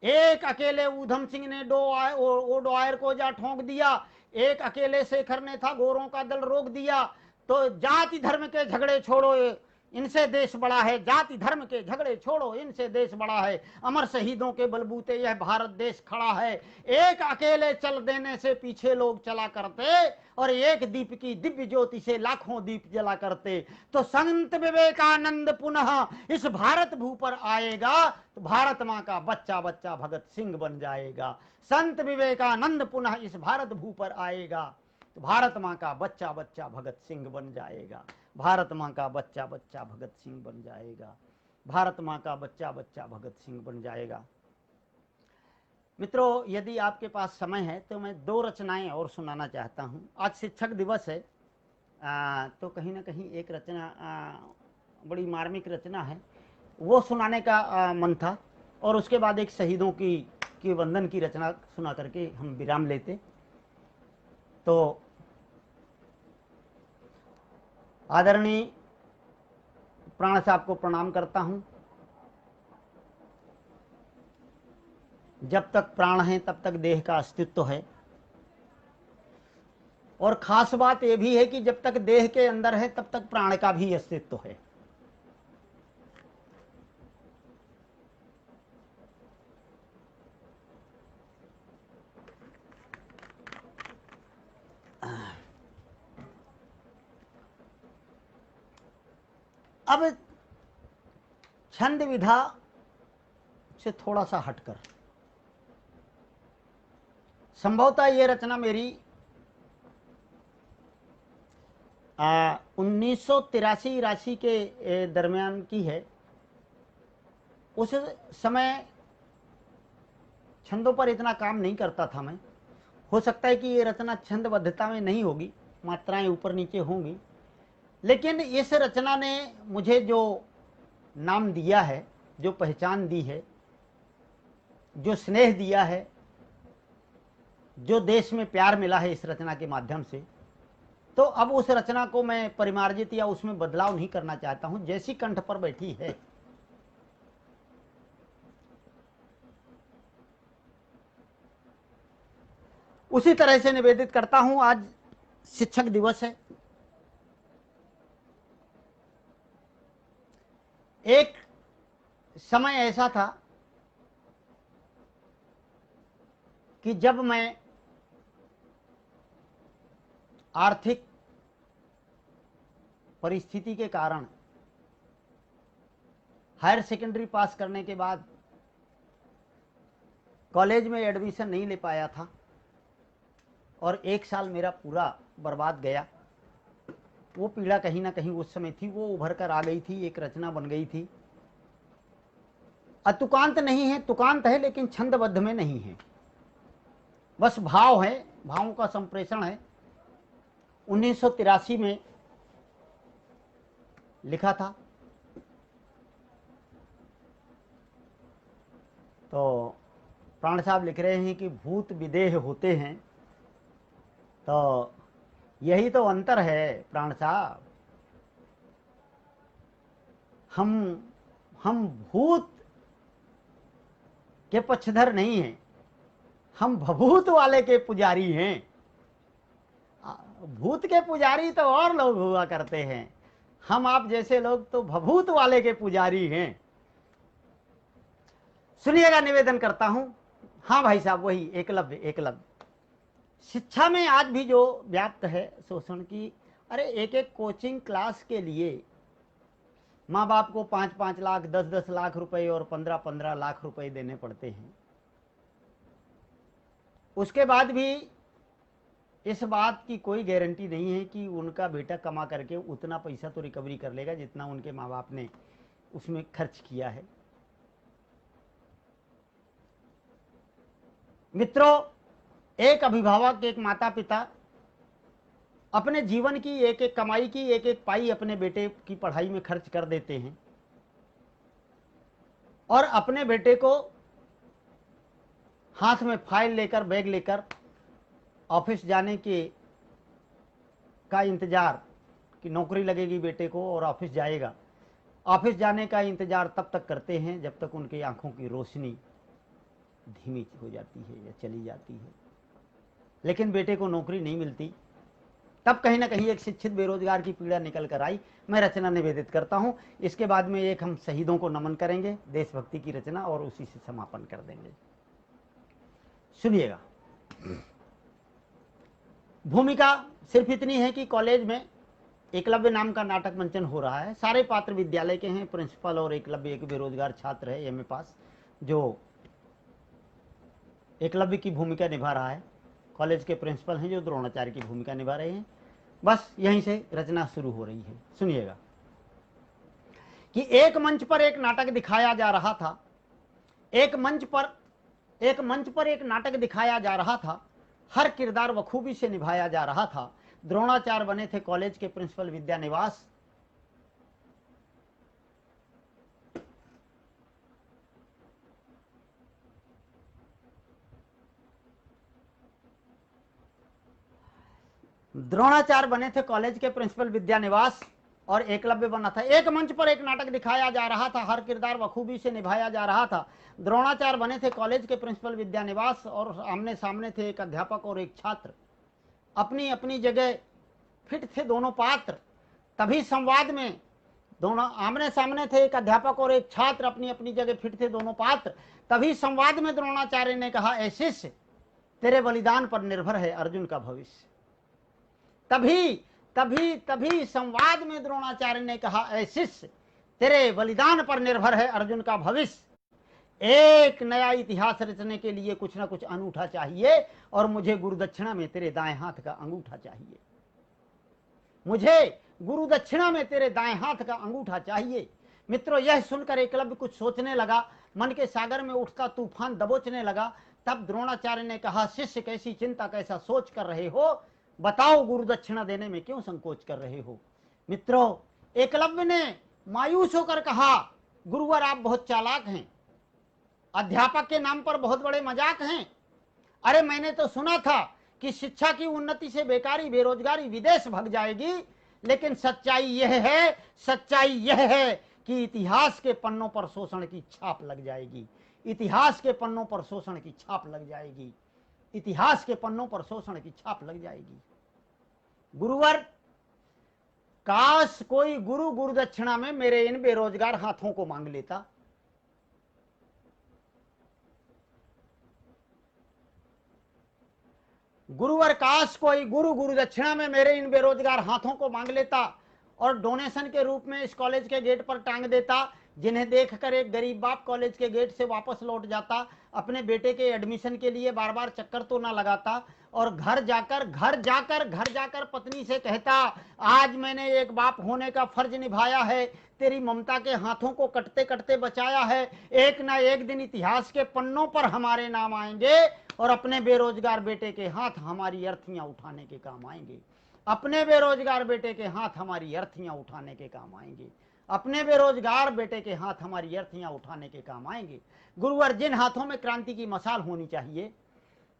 [SPEAKER 1] एक अकेले ऊधम सिंह ने डोआयर को जा ठोंक दिया, एक अकेले शेखर ने था गोरों का दल रोक दिया। तो जाति धर्म के झगड़े छोड़ो, इनसे देश बड़ा है, जाति धर्म के झगड़े छोड़ो, इनसे देश बड़ा है, अमर शहीदों के बलबूते यह भारत देश खड़ा है। एक अकेले चल देने से पीछे लोग चला करते, और एक दीप की दिव्य ज्योति से लाखों दीप जला करते। तो संत विवेकानंद पुनः इस भारत भू पर आएगा, तो भारत माँ का बच्चा बच्चा भगत सिंह बन जाएगा। संत विवेकानंद पुनः इस भारत भू पर आएगा, तो भारत माँ का बच्चा बच्चा भगत सिंह बन जाएगा। भारत माँ का बच्चा बच्चा भगत सिंह बन जाएगा। भारत माँ का बच्चा बच्चा भगत सिंह बन जाएगा। मित्रों, यदि आपके पास समय है तो मैं 2 रचनाएं और सुनाना चाहता हूं। आज शिक्षक दिवस है, तो कहीं ना कहीं एक रचना, बड़ी मार्मिक रचना है, वो सुनाने का मन था, और उसके बाद एक शहीदों की वंदन की रचना सुना करके हम विराम लेते। तो आदरणीय प्राण साहब को प्रणाम करता हूं। जब तक प्राण है तब तक देह का अस्तित्व है, और खास बात यह भी है कि जब तक देह के अंदर है तब तक प्राण का भी अस्तित्व है। अब छंद विधा से थोड़ा सा हटकर, संभवतः ये रचना मेरी 1983 के दरमियान की है। उस समय छंदों पर इतना काम नहीं करता था मैं। हो सकता है कि ये रचना छंदबद्धता में नहीं होगी, मात्राएं ऊपर नीचे होंगी, लेकिन इस रचना ने मुझे जो नाम दिया है, जो पहचान दी है, जो स्नेह दिया है, जो देश में प्यार मिला है इस रचना के माध्यम से, तो अब उस रचना को मैं परिमार्जित या उसमें बदलाव नहीं करना चाहता हूं। जैसी कंठ पर बैठी है उसी तरह से निवेदित करता हूं। आज शिक्षक दिवस है। एक समय ऐसा था कि जब मैं आर्थिक परिस्थिति के कारण हायर सेकेंडरी पास करने के बाद कॉलेज में एडमिशन नहीं ले पाया था और 1 साल मेरा पूरा बर्बाद गया। वो पीड़ा कहीं ना कहीं उस समय थी, वो उभर कर आ गई थी, एक रचना बन गई थी। अतुकांत नहीं है, तुकांत है, लेकिन छंदबद्ध में नहीं है, बस भाव है, भावों का संप्रेषण है। 1983 में लिखा था। तो प्राण साहब लिख रहे हैं कि भूत विदेह होते हैं, तो यही तो अंतर है प्राण साहब। हम भूत के पक्षधर नहीं हैं, हम भभूत वाले के पुजारी हैं। भूत के पुजारी तो और लोग हुआ करते हैं, हम आप जैसे लोग तो भभूत वाले के पुजारी हैं। सुनिएगा, निवेदन करता हूं। हाँ भाई साहब, वही एकलव्य। एकलव्य शिक्षा में आज भी जो व्याप्त है शोषण की, अरे एक एक कोचिंग क्लास के लिए माँ बाप को 5-5 लाख, 10-10 लाख रुपए और 15-15 लाख रुपए देने पड़ते हैं। उसके बाद भी इस बात की कोई गारंटी नहीं है कि उनका बेटा कमा करके उतना पैसा तो रिकवरी कर लेगा जितना उनके माँ बाप ने उसमें खर्च किया है। मित्रों, एक अभिभावक, एक माता पिता अपने जीवन की एक एक कमाई की एक एक पाई अपने बेटे की पढ़ाई में खर्च कर देते हैं और अपने बेटे को हाथ में फाइल लेकर, बैग लेकर ऑफिस जाने के का इंतजार कि नौकरी लगेगी बेटे को और ऑफिस जाएगा। ऑफिस जाने का इंतजार तब तक करते हैं जब तक उनकी आंखों की रोशनी धीमी हो जाती है या चली जाती है, लेकिन बेटे को नौकरी नहीं मिलती। तब कहीं ना कहीं एक शिक्षित बेरोजगार की पीड़ा निकल कर आई। मैं रचना निवेदित करता हूं। इसके बाद में एक हम शहीदों को नमन करेंगे, देशभक्ति की रचना, और उसी से समापन कर देंगे। सुनिएगा। भूमिका सिर्फ इतनी है कि कॉलेज में एकलव्य नाम का नाटक मंचन हो रहा है। सारे पात्र विद्यालय के हैं, प्रिंसिपल और एकलव्य एक बेरोजगार छात्र है एमए पास, जो एकलव्य की भूमिका निभा रहा है। कॉलेज के प्रिंसिपल हैं जो द्रोणाचार्य की भूमिका निभा रहे हैं। बस यहीं से रचना शुरू हो रही है। सुनिएगा कि एक मंच पर एक नाटक दिखाया जा रहा था। एक मंच पर एक नाटक दिखाया जा रहा था। हर किरदार बखूबी से निभाया जा रहा था। द्रोणाचार्य बने थे कॉलेज के प्रिंसिपल विद्यानिवास। द्रोणाचार्य बने थे कॉलेज के प्रिंसिपल विद्यानिवास और एकलव्य बना था। एक मंच पर एक नाटक दिखाया जा रहा था। हर किरदार बखूबी से निभाया जा रहा था। द्रोणाचार्य बने थे कॉलेज के प्रिंसिपल विद्यानिवास और आमने सामने थे एक अध्यापक और एक छात्र। अपनी अपनी जगह फिट थे दोनों पात्र। तभी संवाद में दोनों आमने सामने थे एक अध्यापक और एक छात्र, अपनी अपनी जगह फिट थे दोनों पात्र। तभी संवाद में द्रोणाचार्य ने कहा, ऐ शिष्य, तेरे बलिदान पर निर्भर है अर्जुन का भविष्य। तभी तभी तभी संवाद में द्रोणाचार्य ने कहा, ऐ शिष्य, तेरे बलिदान पर निर्भर है अर्जुन का भविष्य। एक नया इतिहास रचने के लिए कुछ ना कुछ अनूठा चाहिए और मुझे गुरुदक्षिणा में तेरे दाएं हाथ का अंगूठा चाहिए। मुझे गुरुदक्षिणा में तेरे दाएं हाथ का अंगूठा चाहिए। मित्रों, यह सुनकर एकलव्य कुछ सोचने लगा। मन के सागर में उठता तूफान दबोचने लगा। तब द्रोणाचार्य ने कहा, शिष्य, कैसी चिंता, कैसा सोच कर रहे हो? बताओ, गुरुदक्षिणा देने में क्यों संकोच कर रहे हो? मित्रों, एकलव्य ने मायूस होकर कहा, गुरुवर, आप बहुत चालाक हैं। अध्यापक के नाम पर बहुत बड़े मजाक हैं। अरे, मैंने तो सुना था कि शिक्षा की उन्नति से बेकारी, बेरोजगारी विदेश भाग जाएगी, लेकिन सच्चाई यह है कि इतिहास के पन्नों पर शोषण की छाप लग जाएगी। इतिहास के पन्नों पर शोषण की छाप लग जाएगी। इतिहास के पन्नों पर शोषण की छाप लग जाएगी। गुरुवर, काश कोई गुरु गुरुदक्षिणा में मेरे इन बेरोजगार हाथों को मांग लेता। गुरुवर काश कोई गुरु दक्षिणा में मेरे इन बेरोजगार हाथों को मांग लेता और डोनेशन के रूप में इस कॉलेज के गेट पर टांग देता, जिन्हें देखकर एक गरीब बाप कॉलेज के गेट से वापस लौट जाता, अपने बेटे के एडमिशन के लिए बार बार चक्कर तो ना लगाता, और घर जाकर पत्नी से कहता, आज मैंने एक बाप होने का फर्ज निभाया है, तेरी ममता के हाथों को कटते कटते बचाया है, एक ना एक दिन इतिहास के पन्नों पर हमारे नाम आएंगे और अपने बेरोजगार बेटे के हाथ हमारी अर्थियां उठाने के काम आएंगे। अपने बेरोजगार बेटे के हाथ हमारी अर्थियां उठाने के काम आएंगे। अपने बेरोजगार बेटे के हाथ हमारी अर्थियां उठाने के काम आएंगे। गुरुवर जिन हाथों में क्रांति की मशाल होनी चाहिए,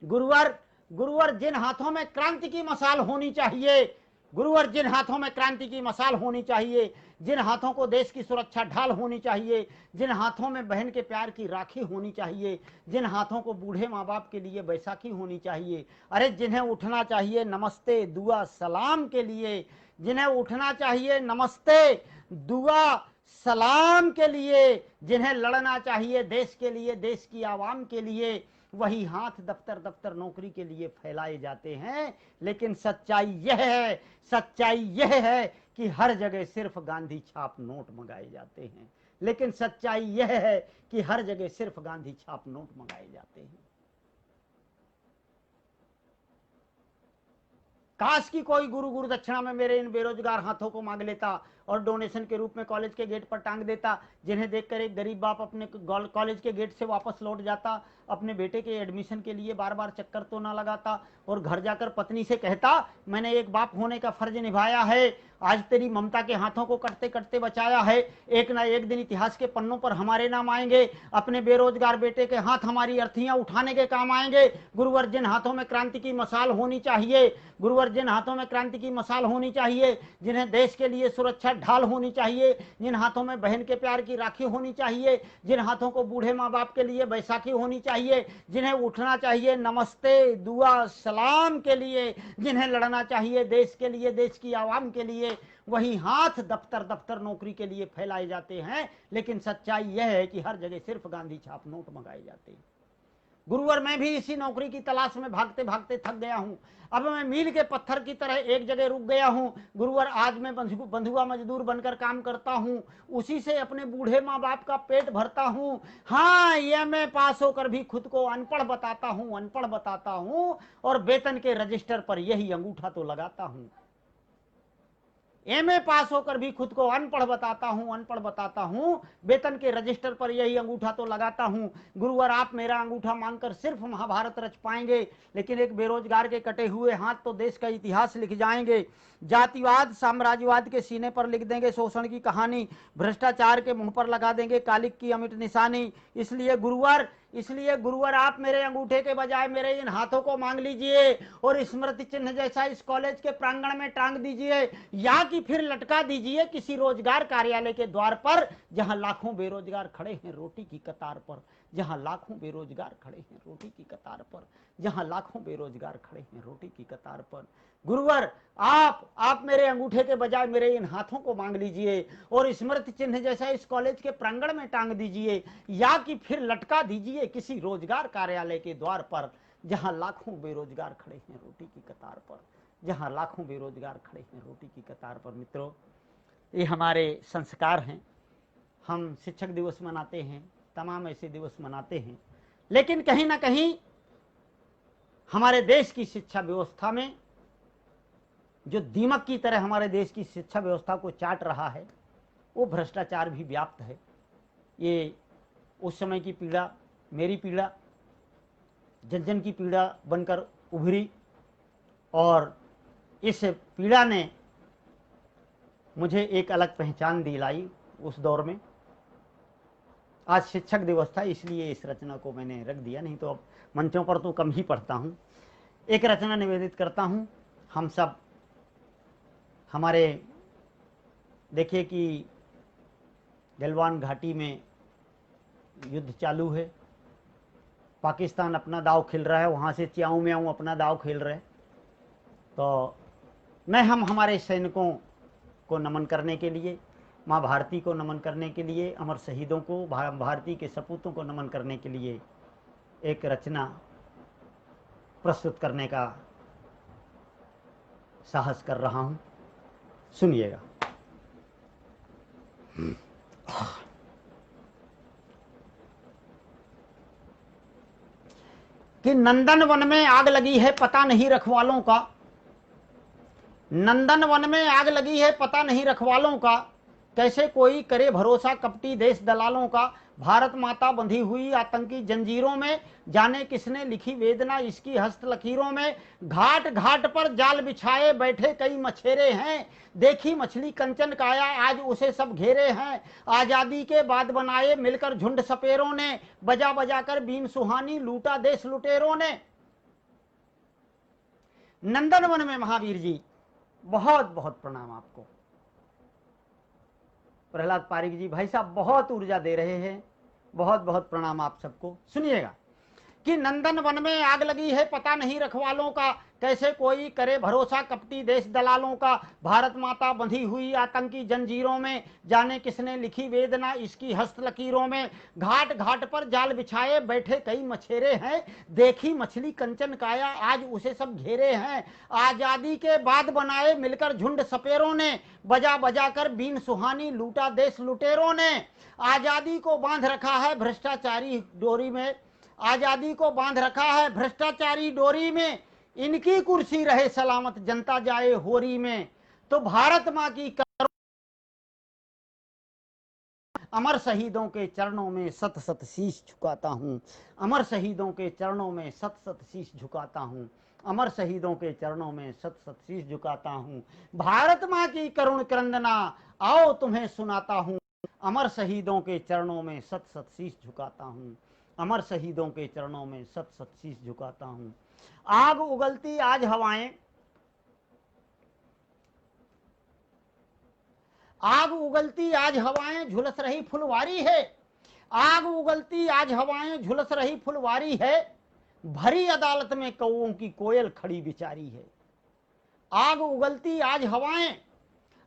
[SPEAKER 1] गुरुवर जिन हाथों में क्रांति की मशाल होनी चाहिए, गुरुवर जिन हाथों में क्रांति की मशाल होनी चाहिए, जिन हाथों को देश की सुरक्षा ढाल होनी चाहिए, जिन हाथों में बहन के प्यार की राखी होनी चाहिए, जिन हाथों को बूढ़े माँ बाप के लिए बैसाखी होनी चाहिए, अरे जिन्हें उठना चाहिए नमस्ते दुआ सलाम के लिए, जिन्हें उठना चाहिए नमस्ते दुआ सलाम के लिए, जिन्हें लड़ना चाहिए देश के लिए, देश की आवाम के लिए, वही हाथ दफ्तर दफ्तर नौकरी के लिए फैलाए जाते हैं। लेकिन सच्चाई यह है कि हर जगह सिर्फ गांधी छाप नोट मंगाए जाते हैं। लेकिन सच्चाई यह है कि हर जगह सिर्फ गांधी छाप नोट मंगाए जाते हैं। काश की कोई गुरु दक्षिणा में मेरे इन बेरोजगार हाथों को मांग लेता और डोनेशन के रूप में कॉलेज के गेट पर टांग देता, जिन्हें देखकर एक गरीब बाप अपने कॉलेज के गेट से वापस लौट जाता, अपने बेटे के एडमिशन के लिए बार बार चक्कर तो ना लगाता, और घर जाकर पत्नी से कहता, मैंने एक बाप होने का फर्ज निभाया है, आज तेरी ममता के हाथों को कटते कटते बचाया है, एक ना एक दिन इतिहास के पन्नों पर हमारे नाम आएंगे, अपने बेरोजगार बेटे के हाथ हमारी अर्थियां उठाने के काम आएंगे। गुरुवर जिन हाथों में क्रांति की मशाल होनी चाहिए, गुरुवर जिन हाथों में क्रांति की मशाल होनी चाहिए, जिन्हें देश के लिए सुरक्षा ढाल होनी चाहिए, जिन हाथों में बहन के प्यार की राखी होनी चाहिए, जिन हाथों को बूढ़े माँ बाप के लिए बैसाखी होनी चाहिए, जिन्हें उठना चाहिए नमस्ते दुआ सलाम के लिए, जिन्हें लड़ना चाहिए देश के लिए, देश की आवाम के लिए, वही हाथ दफ्तर दफ्तर नौकरी के लिए फैलाए जाते हैं। लेकिन सच्चाई यह है कि हर जगह सिर्फ गांधी छाप नोट मंगाए जाते हैं। गुरुवर मैं भी इसी नौकरी की तलाश में भागते भागते थक गया हूं। अब मैं मील के पत्थर की तरह एक जगह रुक गया हूं। गुरुवर आज मैं बंधुआ मजदूर बनकर काम करता हूं, उसी से अपने बूढ़े माँ बाप का पेट भरता हूं। हाँ, ये मैं पास होकर भी खुद को अनपढ़ बताता हूं और वेतन के रजिस्टर पर यही अंगूठा तो लगाता हूं। एमए पास होकर भी खुद को अनपढ़ बताता हूं, वेतन के रजिस्टर पर यही अंगूठा तो लगाता हूं। गुरुवर आप मेरा अंगूठा मांगकर सिर्फ महाभारत रच पाएंगे, लेकिन एक बेरोजगार के कटे हुए हाथ तो देश का इतिहास लिख जाएंगे। जातिवाद साम्राज्यवाद के सीने पर लिख देंगे शोषण की कहानी, भ्रष्टाचार के मुंह पर लगा देंगे कालिक की अमिट निशानी। इसलिए गुरुवर आप मेरे अंगूठे के बजाय मेरे इन हाथों को मांग लीजिए और स्मृति चिन्ह जैसा इस कॉलेज के प्रांगण में टांग दीजिए, या कि फिर लटका दीजिए किसी रोजगार कार्यालय के द्वार पर, जहां लाखों बेरोजगार खड़े हैं रोटी की कतार पर, जहां लाखों बेरोजगार खड़े हैं रोटी की कतार पर, जहां लाखों बेरोजगार खड़े हैं रोटी की कतार पर। गुरुवर आप मेरे अंगूठे के बजाय मेरे इन हाथों को मांग लीजिए और स्मृति चिन्ह जैसा इस कॉलेज के प्रांगण में टांग दीजिए, या कि फिर लटका दीजिए किसी रोजगार कार्यालय के द्वार पर, जहां लाखों बेरोजगार खड़े हैं रोटी की कतार पर, जहां लाखों बेरोजगार खड़े हैं रोटी की कतार पर। मित्रों, ये हमारे संस्कार हैं। हम शिक्षक दिवस मनाते हैं, तमाम ऐसे दिवस मनाते हैं, लेकिन कहीं ना कहीं हमारे देश की शिक्षा व्यवस्था में जो दीमक की तरह हमारे देश की शिक्षा व्यवस्था को चाट रहा है, वो भ्रष्टाचार भी व्याप्त है। ये उस समय की पीड़ा, मेरी पीड़ा, जन जन की पीड़ा बनकर उभरी, और इस पीड़ा ने मुझे एक अलग पहचान दिलाई उस दौर में। आज शिक्षक दिवस था, इसलिए इस रचना को मैंने रख दिया, नहीं तो अब मंचों पर तो कम ही पढ़ता हूँ। एक रचना निवेदित करता हूँ। हम सब, हमारे देखिए कि गलवान घाटी में युद्ध चालू है, पाकिस्तान अपना दाव खेल रहा है, वहाँ से च्याऊ म्याऊ अपना दाव खेल रहे। तो हम हमारे सैनिकों को नमन करने के लिए, माँ भारती को नमन करने के लिए, अमर शहीदों को, भारती के सपूतों को नमन करने के लिए एक रचना प्रस्तुत करने का साहस कर रहा हूं। सुनिएगा। कि नंदन वन में आग लगी है, पता नहीं रखवालों का। नंदन वन में आग लगी है, पता नहीं रखवालों का। कैसे कोई करे भरोसा कपटी देश दलालों का। भारत माता बंधी हुई आतंकी जंजीरों में, जाने किसने लिखी वेदना इसकी हस्त लकीरों में। घाट घाट पर जाल बिछाए बैठे कई मछेरे हैं, देखी मछली कंचन काया आज उसे सब घेरे हैं। आजादी के बाद बनाए मिलकर झुंड सपेरों ने, बजा बजा कर बीन सुहानी लूटा देश लुटेरों ने। नंदन वन में महावीर जी, बहुत बहुत प्रणाम आपको। प्रहलाद पारिक जी भाई साहब बहुत ऊर्जा दे रहे हैं, बहुत बहुत प्रणाम आप सबको। सुनिएगा। कि नंदन वन में आग लगी है, पता नहीं रखवालों का। कैसे कोई करे भरोसा कपटी देश दलालों का। भारत माता बंधी हुई आतंकी जंजीरों में, जाने किसने लिखी वेदना इसकी हस्त लकीरों में। घाट घाट पर जाल बिछाए बैठे कई मछेरे हैं, देखी मछली कंचन काया आज उसे सब घेरे हैं। आजादी के बाद बनाए मिलकर झुंड सपेरों ने, बजा बजा कर बीन सुहानी लूटा देश लुटेरों ने। आजादी को बांध रखा है भ्रष्टाचारी डोरी में, आजादी को बांध रखा है भ्रष्टाचारी डोरी में। इनकी कुर्सी रहे सलामत जनता जाए होरी में। तो भारत मां की अमर शहीदों के चरणों में सत सत शीश झुकाता हूं। अमर शहीदों के चरणों में सत सत शीश झुकाता हूं। अमर शहीदों के चरणों में सत सत शीश झुकाता हूं। भारत मां की करुण क्रंदना आओ तुम्हें सुनाता हूं। अमर शहीदों के चरणों में सत सत शीश झुकाता हूं। अमर शहीदों के चरणों में सत सत शीश झुकाता हूं। आग उगलती आज हवाएं, आग उगलती आज हवाएं झुलस रही फुलवारी है। आग उगलती आज हवाएं झुलस रही फुलवारी है, भरी अदालत में कौओं की कोयल खड़ी बिचारी है। आग उगलती आज हवाएं,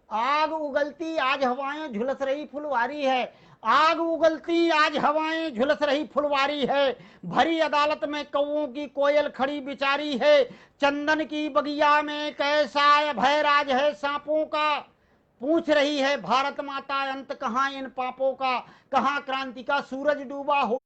[SPEAKER 1] आग उगलती आज हवाएं झुलस रही फुलवारी है। आग उगलती आज हवाएं झुलस रही फुलवारी है, भरी अदालत में कौओं की कोयल खड़ी बिचारी है। चंदन की बगिया में कैसा भयराज है सांपों का, पूछ रही है भारत माता अंत कहां इन पापों का। कहां क्रांति का सूरज डूबा हो,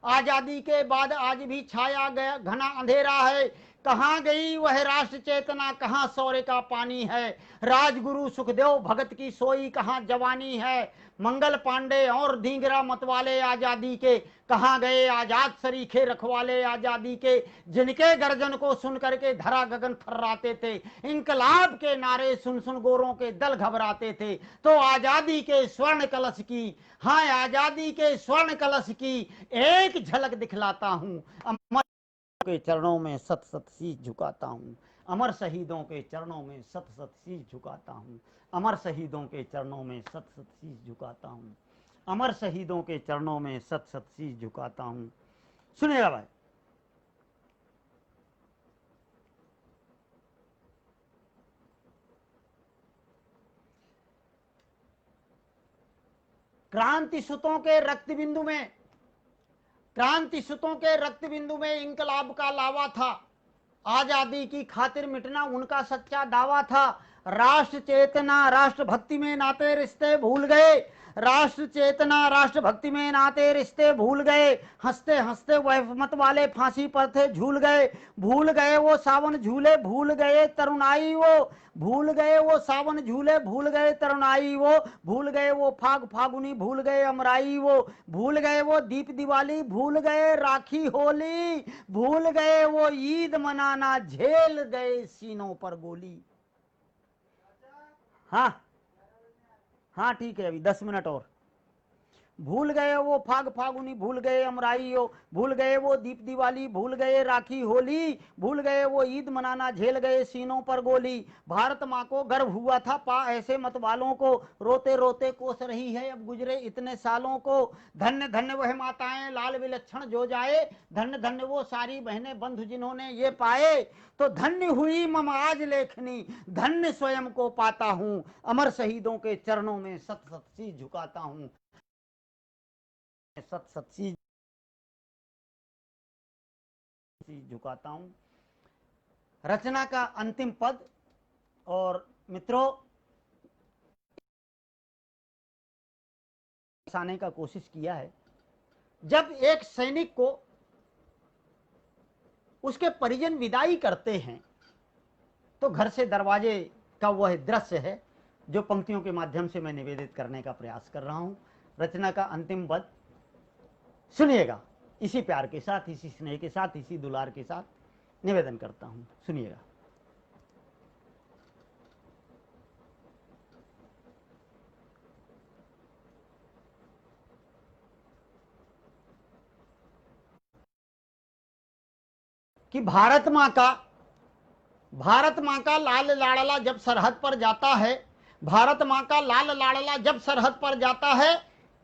[SPEAKER 1] आजादी के बाद आज भी छाया गया घना अंधेरा है। कहां गई वह राष्ट्र चेतना, कहां शौर्य का पानी है। राजगुरु सुखदेव भगत की सोई कहां जवानी है। मंगल पांडे और ढींगरा मतवाले आजादी के, कहां गए आजाद सरीखे रखवाले आजादी के। जिनके गर्जन को सुन करके धरा गगन थर्राते थे, इंकलाब के नारे सुन सुन गोरों के दल घबराते थे। तो आजादी के स्वर्ण कलश की, हाँ आजादी के स्वर्ण कलश की एक झलक दिखलाता हूं। अमर के चरणों में सत सत शीश झुकाता हूं। अमर शहीदों के चरणों में सत सत शीश झुकाता हूं। अमर शहीदों के चरणों में सत सत शीश झुकाता हूं। अमर शहीदों के चरणों में सत सत शीश झुकाता हूं। सुनिएगा भाई। क्रांति सुतों के रक्त बिंदु में, क्रांति सुतों के रक्त बिंदु में इंकलाब का लावा था। आजादी की खातिर मिटना उनका सच्चा दावा था। राष्ट्र चेतना राष्ट्र भक्ति में नाते रिश्ते भूल गए, राष्ट्र चेतना राष्ट्र भक्ति में नाते रिश्ते भूल गए। हंसते हंसते वह मत वाले फांसी पर थे झूल गए। भूल गए वो सावन झूले भूल गए तरुणाई वो, भूल गए वो सावन झूले भूल गए तरुणाई वो। भूल गए वो फाग फागुनी भूल गए अमराई वो। भूल गए वो दीप दिवाली भूल गए राखी होली। भूल गए वो ईद मनाना झेल गए सीनों पर गोली। हाँ हाँ ठीक है, अभी 10 मिनट और। भूल गए वो फाग फागुनी भूल गए अमराइयो। भूल गए वो दीप दिवाली भूल गए राखी होली। भूल गए वो ईद मनाना झेल गए सीनों पर गोली। भारत माँ को गर्व हुआ था पा ऐसे मत वालों को, रोते रोते कोस रही है अब गुजरे इतने सालों को। धन्य धन्य वह माताएं लाल विलक्षण जो जाए, धन्य धन्य वो सारी बहनें बंधु जिन्होंने ये पाए। तो धन्य हुई मम आज लेखनी, धन्य स्वयं को पाता हूँ। अमर शहीदों के चरणों में सत सत शीश झुकाता हूँ। सत सत शीश झुकाता हूँ। रचना का अंतिम पद। और मित्रों, आने का कोशिश किया है। जब एक सैनिक को उसके परिजन विदाई करते हैं तो घर से दरवाजे का वह दृश्य है जो पंक्तियों के माध्यम से मैं निवेदित करने का प्रयास कर रहा हूं। रचना का अंतिम पद सुनिएगा, इसी प्यार के साथ, इसी स्नेह के साथ, इसी दुलार के साथ निवेदन करता हूं, सुनिएगा। कि भारत मां का लाल लाड़ला जब सरहद पर जाता है, भारत मां का लाल लाड़ला जब सरहद पर जाता है,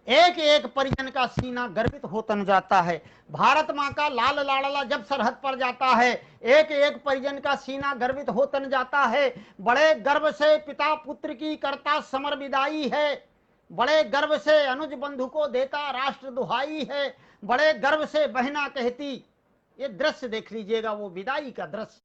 [SPEAKER 1] एक एक परिजन का सीना गर्वित हो तन जाता है। भारत मां का लाल लाड़ला जब सरहद पर जाता है, एक एक परिजन का सीना गर्वित हो तन जाता है। बड़े गर्व से पिता पुत्र की करता समर विदाई है, बड़े गर्व से अनुज बंधु को देता राष्ट्र दुहाई है, बड़े गर्व से बहना कहती। ये दृश्य देख लीजिएगा, वो विदाई का दृश्य।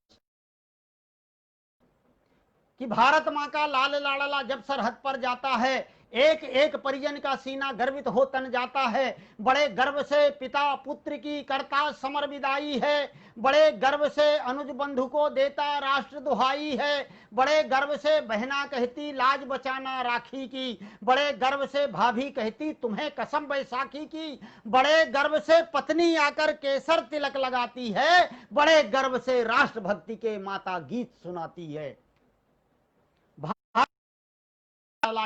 [SPEAKER 1] कि भारत मां का लाल लाड़ला जब सरहद पर जाता है, एक एक परिजन का सीना गर्वित हो तन जाता है। बड़े गर्व से पिता पुत्र की करता समर विदाई है, बड़े गर्व से अनुज बंधु को देता राष्ट्र दुहाई है, बड़े गर्व से बहना कहती लाज बचाना राखी की, बड़े गर्व से भाभी कहती तुम्हें कसम बैसाखी की, बड़े गर्व से पत्नी आकर केसर तिलक लगाती है, बड़े गर्व से राष्ट्रभक्ति के माता गीत सुनाती है।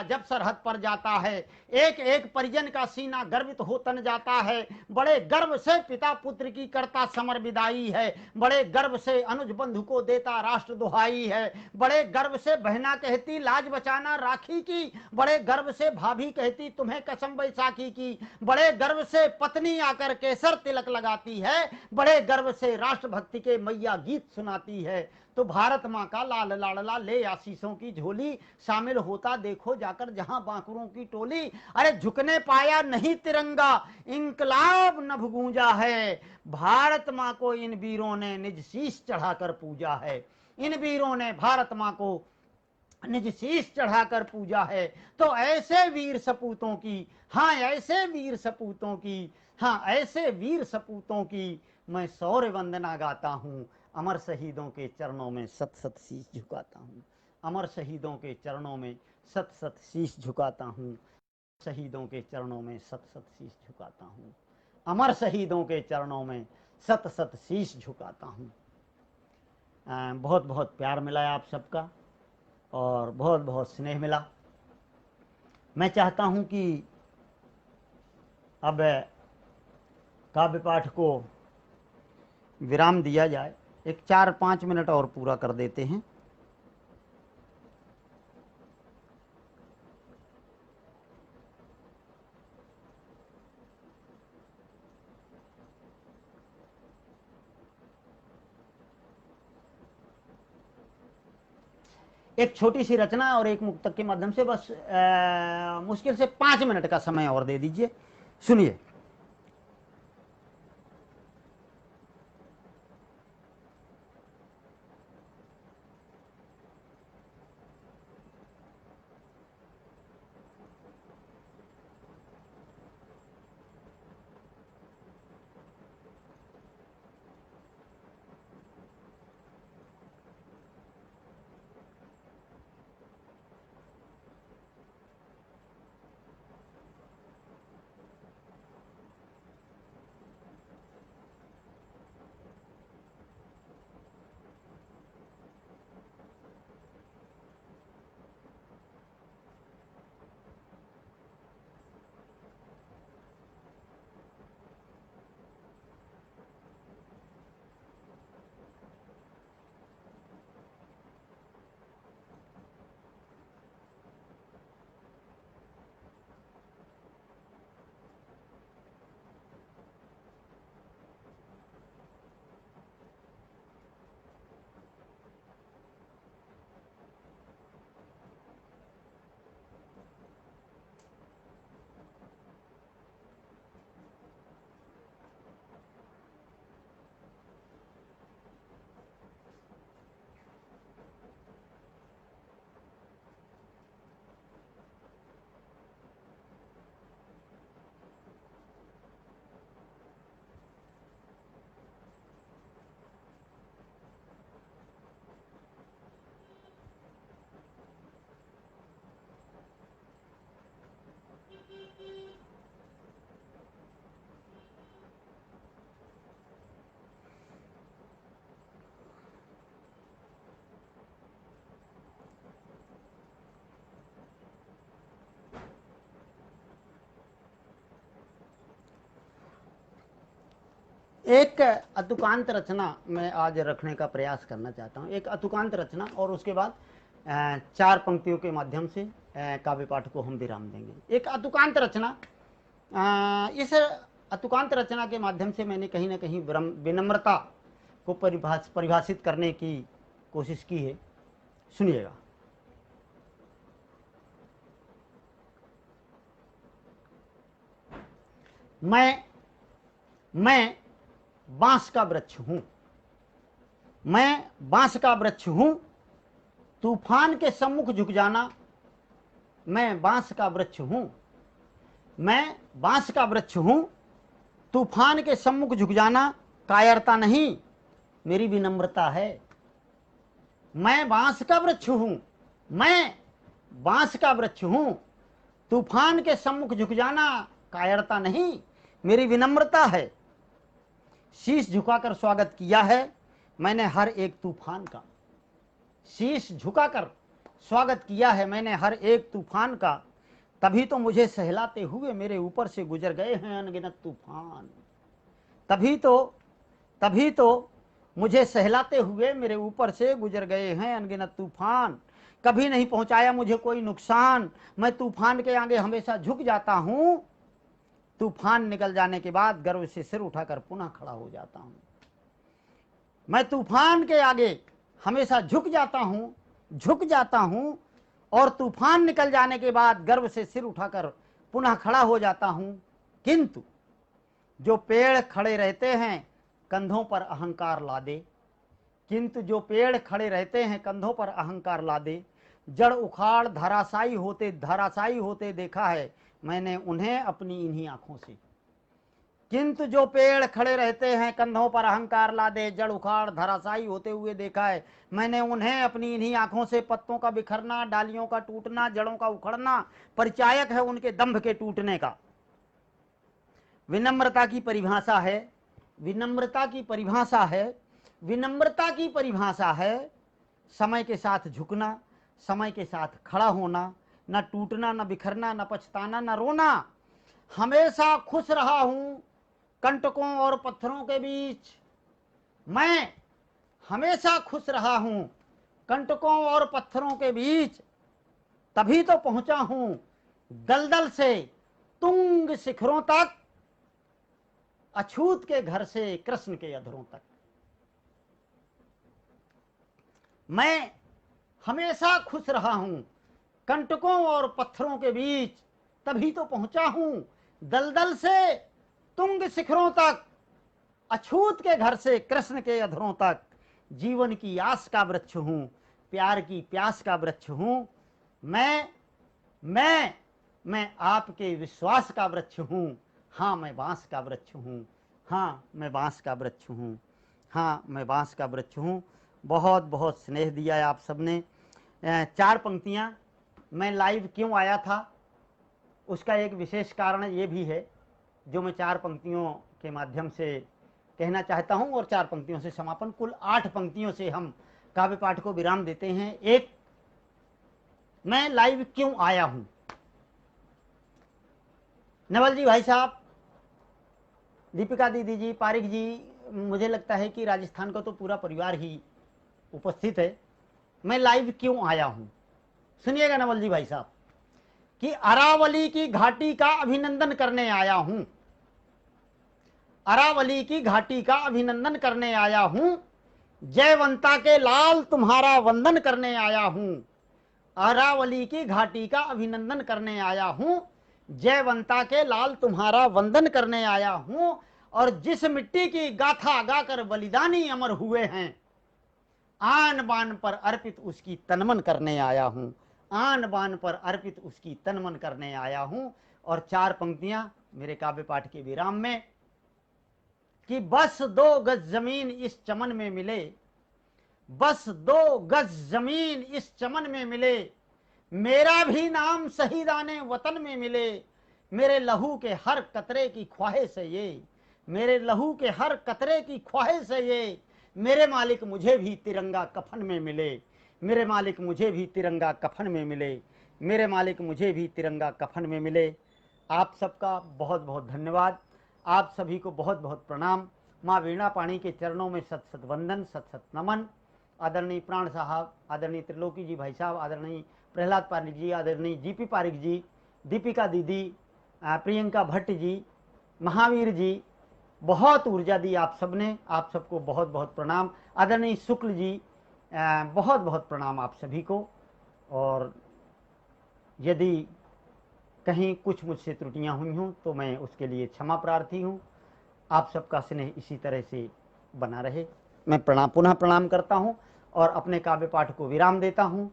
[SPEAKER 1] जब सरहद पर जाता है, एक एक परिजन का सीना गर्वित हो तन जाता है। बड़े गर्व से पिता पुत्र की करता समर विदाई है, बड़े गर्व से अनुज बंधु को देता राष्ट्र दुहाई है, बड़े गर्व से बहना कहती लाज बचाना राखी की, बड़े गर्व से भाभी कहती तुम्हें कसम बैसाखी की, बड़े गर्व से पत्नी आकर केसर तिलक लगाती है, बड़े गर्व से राष्ट्रभक्ति के मैया गीत सुनाती है। तो भारत मां का लाल लाड़ला ले आशीषों की झोली, शामिल होता देखो जाकर जहां बांकुरों की टोली। अरे झुकने पाया नहीं तिरंगा, इंकलाब नभ गूंजा है, भारत मां को इन वीरों ने निज शीश चढ़ाकर पूजा है। इन वीरों ने भारत मां को निज शीश चढ़ाकर पूजा है। तो ऐसे वीर सपूतों की, हाँ ऐसे वीर सपूतों की, हाँ ऐसे वीर सपूतों की मैं शौर्य वंदना गाता हूं। अमर शहीदों के चरणों में सत सत शीश झुकाता हूं, अमर शहीदों के चरणों में सत सत शीश झुकाता हूं, शहीदों के चरणों में सत सत शीश झुकाता हूं, अमर शहीदों के चरणों में सत सत शीश झुकाता हूं। बहुत बहुत प्यार मिला है आप सबका और बहुत बहुत स्नेह मिला। मैं चाहता हूं कि अब काव्य पाठ को विराम दिया जाए, एक 4-5 मिनट और पूरा कर देते हैं। एक छोटी सी रचना और एक मुक्तक के माध्यम से बस मुश्किल से 5 मिनट का समय और दे दीजिए, सुनिए। एक अतुकांत रचना मैं आज रखने का प्रयास करना चाहता हूँ, एक अतुकांत रचना, और उसके बाद 4 पंक्तियों के माध्यम से काव्य पाठ को हम विराम देंगे। एक अतुकांत रचना, इस अतुकांत रचना के माध्यम से मैंने कहीं ना कहीं विनम्रता को परिभाषित करने की कोशिश की है। सुनिएगा। मैं बांस का वृक्ष हूं, मैं बांस का वृक्ष हूं, तूफान के सम्मुख झुक जाना, मैं बांस का वृक्ष हूं, मैं बांस का वृक्ष हूं, तूफान के सम्मुख झुक जाना कायरता नहीं, मेरी विनम्रता है। मैं बांस का वृक्ष हूं, मैं बांस का वृक्ष हूं, तूफान के सम्मुख झुक जाना कायरता नहीं, मेरी विनम्रता है। शीश झुकाकर स्वागत किया है मैंने हर एक तूफान का, शीश झुकाकर स्वागत किया है मैंने हर एक तूफान का, तभी तो मुझे सहलाते हुए मेरे ऊपर से गुजर गए हैं अनगिनत तूफान। तभी तो मुझे सहलाते हुए मेरे ऊपर से गुजर गए हैं अनगिनत तूफान। कभी नहीं पहुंचाया मुझे कोई नुकसान, मैं तूफान के आगे हमेशा झुक जाता हूं, तूफान निकल जाने के बाद गर्व से सिर उठाकर पुनः खड़ा हो जाता हूं। मैं तूफान के आगे हमेशा झुक जाता हूं, और तूफान निकल जाने के बाद गर्व से सिर उठाकर पुनः खड़ा हो जाता हूं। किंतु जो पेड़ खड़े रहते हैं कंधों पर अहंकार लादे, किंतु जो पेड़ खड़े रहते हैं कंधों पर अहंकार लादे, जड़ उखाड़ धराशायी होते देखा है मैंने उन्हें अपनी इन्हीं आंखों से। किंतु जो पेड़ खड़े रहते हैं कंधों पर अहंकार लादे, जड़ उखाड़ धराशायी होते हुए देखा है मैंने उन्हें अपनी इन्हीं आंखों से। पत्तों का बिखरना, डालियों का टूटना, जड़ों का उखड़ना परिचायक है उनके दंभ के टूटने का। विनम्रता की परिभाषा है, विनम्रता की परिभाषा है, विनम्रता की परिभाषा है समय के साथ झुकना, समय के साथ खड़ा होना, न टूटना, न बिखरना, न पछताना, न रोना। हमेशा खुश रहा हूं कंटकों और पत्थरों के बीच, मैं हमेशा खुश रहा हूं कंटकों और पत्थरों के बीच, तभी तो पहुंचा हूं दलदल से तुंग शिखरों तक, अछूत के घर से कृष्ण के अधरों तक। मैं हमेशा खुश रहा हूं कंटकों और पत्थरों के बीच, तभी तो पहुंचा हूं दलदल से तुंग शिखरों तक, अछूत के घर से कृष्ण के अधरों तक। जीवन की आस का वृक्ष हूं, प्यार की प्यास का वृक्ष हूं, मैं आपके विश्वास का वृक्ष हूं। हाँ मैं बांस का वृक्ष हूं, हाँ मैं बांस का वृक्ष हूं, हाँ मैं बांस का वृक्ष हूं। बहुत बहुत स्नेह दिया है आप सबने। 4 पंक्तियां। मैं लाइव क्यों आया था उसका एक विशेष कारण ये भी है जो मैं 4 पंक्तियों के माध्यम से कहना चाहता हूं, और 4 पंक्तियों से समापन। कुल 8 पंक्तियों से हम काव्य पाठ को विराम देते हैं। एक, मैं लाइव क्यों आया हूं। नवल जी, भाई साहब, दीपिका दीदी जी, पारिक जी, मुझे लगता है कि राजस्थान का तो पूरा परिवार ही उपस्थित है। मैं लाइव क्यों आया हूं, सुनिएगा नवल जी भाई साहब, कि अरावली की घाटी का अभिनंदन करने आया हूं, अरावली की घाटी का अभिनंदन करने आया हूं, जयवंता के लाल तुम्हारा वंदन करने आया हूं। अरावली की घाटी का अभिनंदन करने आया हूं, जयवंता के लाल तुम्हारा वंदन करने आया हूं, और जिस मिट्टी की गाथा गाकर बलिदानी अमर हुए हैं, आन बान पर अर्पित उसकी तनमन करने आया हूं, आन बान पर अर्पित उसकी तनमन करने आया हूं। और 4 पंक्तियां मेरे काव्य पाठ के विराम में, कि बस 2 गज जमीन इस चमन में मिले, बस 2 गज जमीन इस चमन में मिले, मेरा भी नाम शहीदाने वतन में मिले, मेरे लहू के हर कतरे की ख्वाहिश है ये, मेरे लहू के हर कतरे की ख्वाहिश है ये, मेरे मालिक मुझे भी तिरंगा कफन में मिले, मेरे मालिक मुझे भी तिरंगा कफन में मिले, मेरे मालिक मुझे भी तिरंगा कफन में मिले। आप सबका बहुत बहुत धन्यवाद, आप सभी को बहुत बहुत प्रणाम। माँ वीणा पाणी के चरणों में सत सत वंदन, सत सत नमन। आदरणीय प्राण साहब, आदरणीय त्रिलोकी जी भाई साहब, आदरणीय प्रहलाद पारिक जी, आदरणीय जीपी पारिक जी, दीपिका दीदी, प्रियंका भट्ट जी, महावीर जी, बहुत ऊर्जा दी आप सबने, आप सबको बहुत बहुत प्रणाम। आदरणीय शुक्ल जी, बहुत बहुत प्रणाम आप सभी को। और यदि कहीं कुछ मुझसे त्रुटियां हुई हों तो मैं उसके लिए क्षमा प्रार्थी हूं। आप सबका स्नेह इसी तरह से बना रहे। मैं पुनः प्रणाम करता हूं और अपने काव्य पाठ को विराम देता हूं।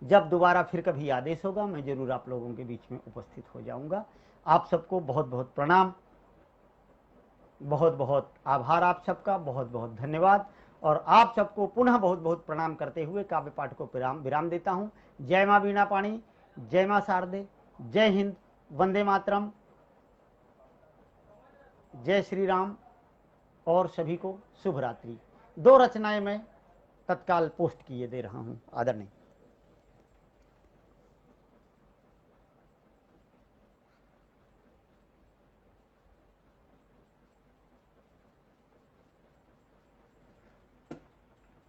[SPEAKER 1] जब दोबारा फिर कभी आदेश होगा मैं जरूर आप लोगों के बीच में उपस्थित हो जाऊंगा। आप सबको बहुत बहुत प्रणाम, बहुत बहुत आभार आप सबका, बहुत बहुत धन्यवाद। और आप सबको पुनः बहुत बहुत प्रणाम करते हुए काव्य पाठ को विराम देता हूँ। जय माँ वीणा पाणी, जय माँ शारदे, जय हिंद, वंदे मातरम, जय श्री राम। और सभी को शुभ रात्रि। 2 रचनाएं मैं तत्काल पोस्ट किए दे रहा हूँ। आदरणीय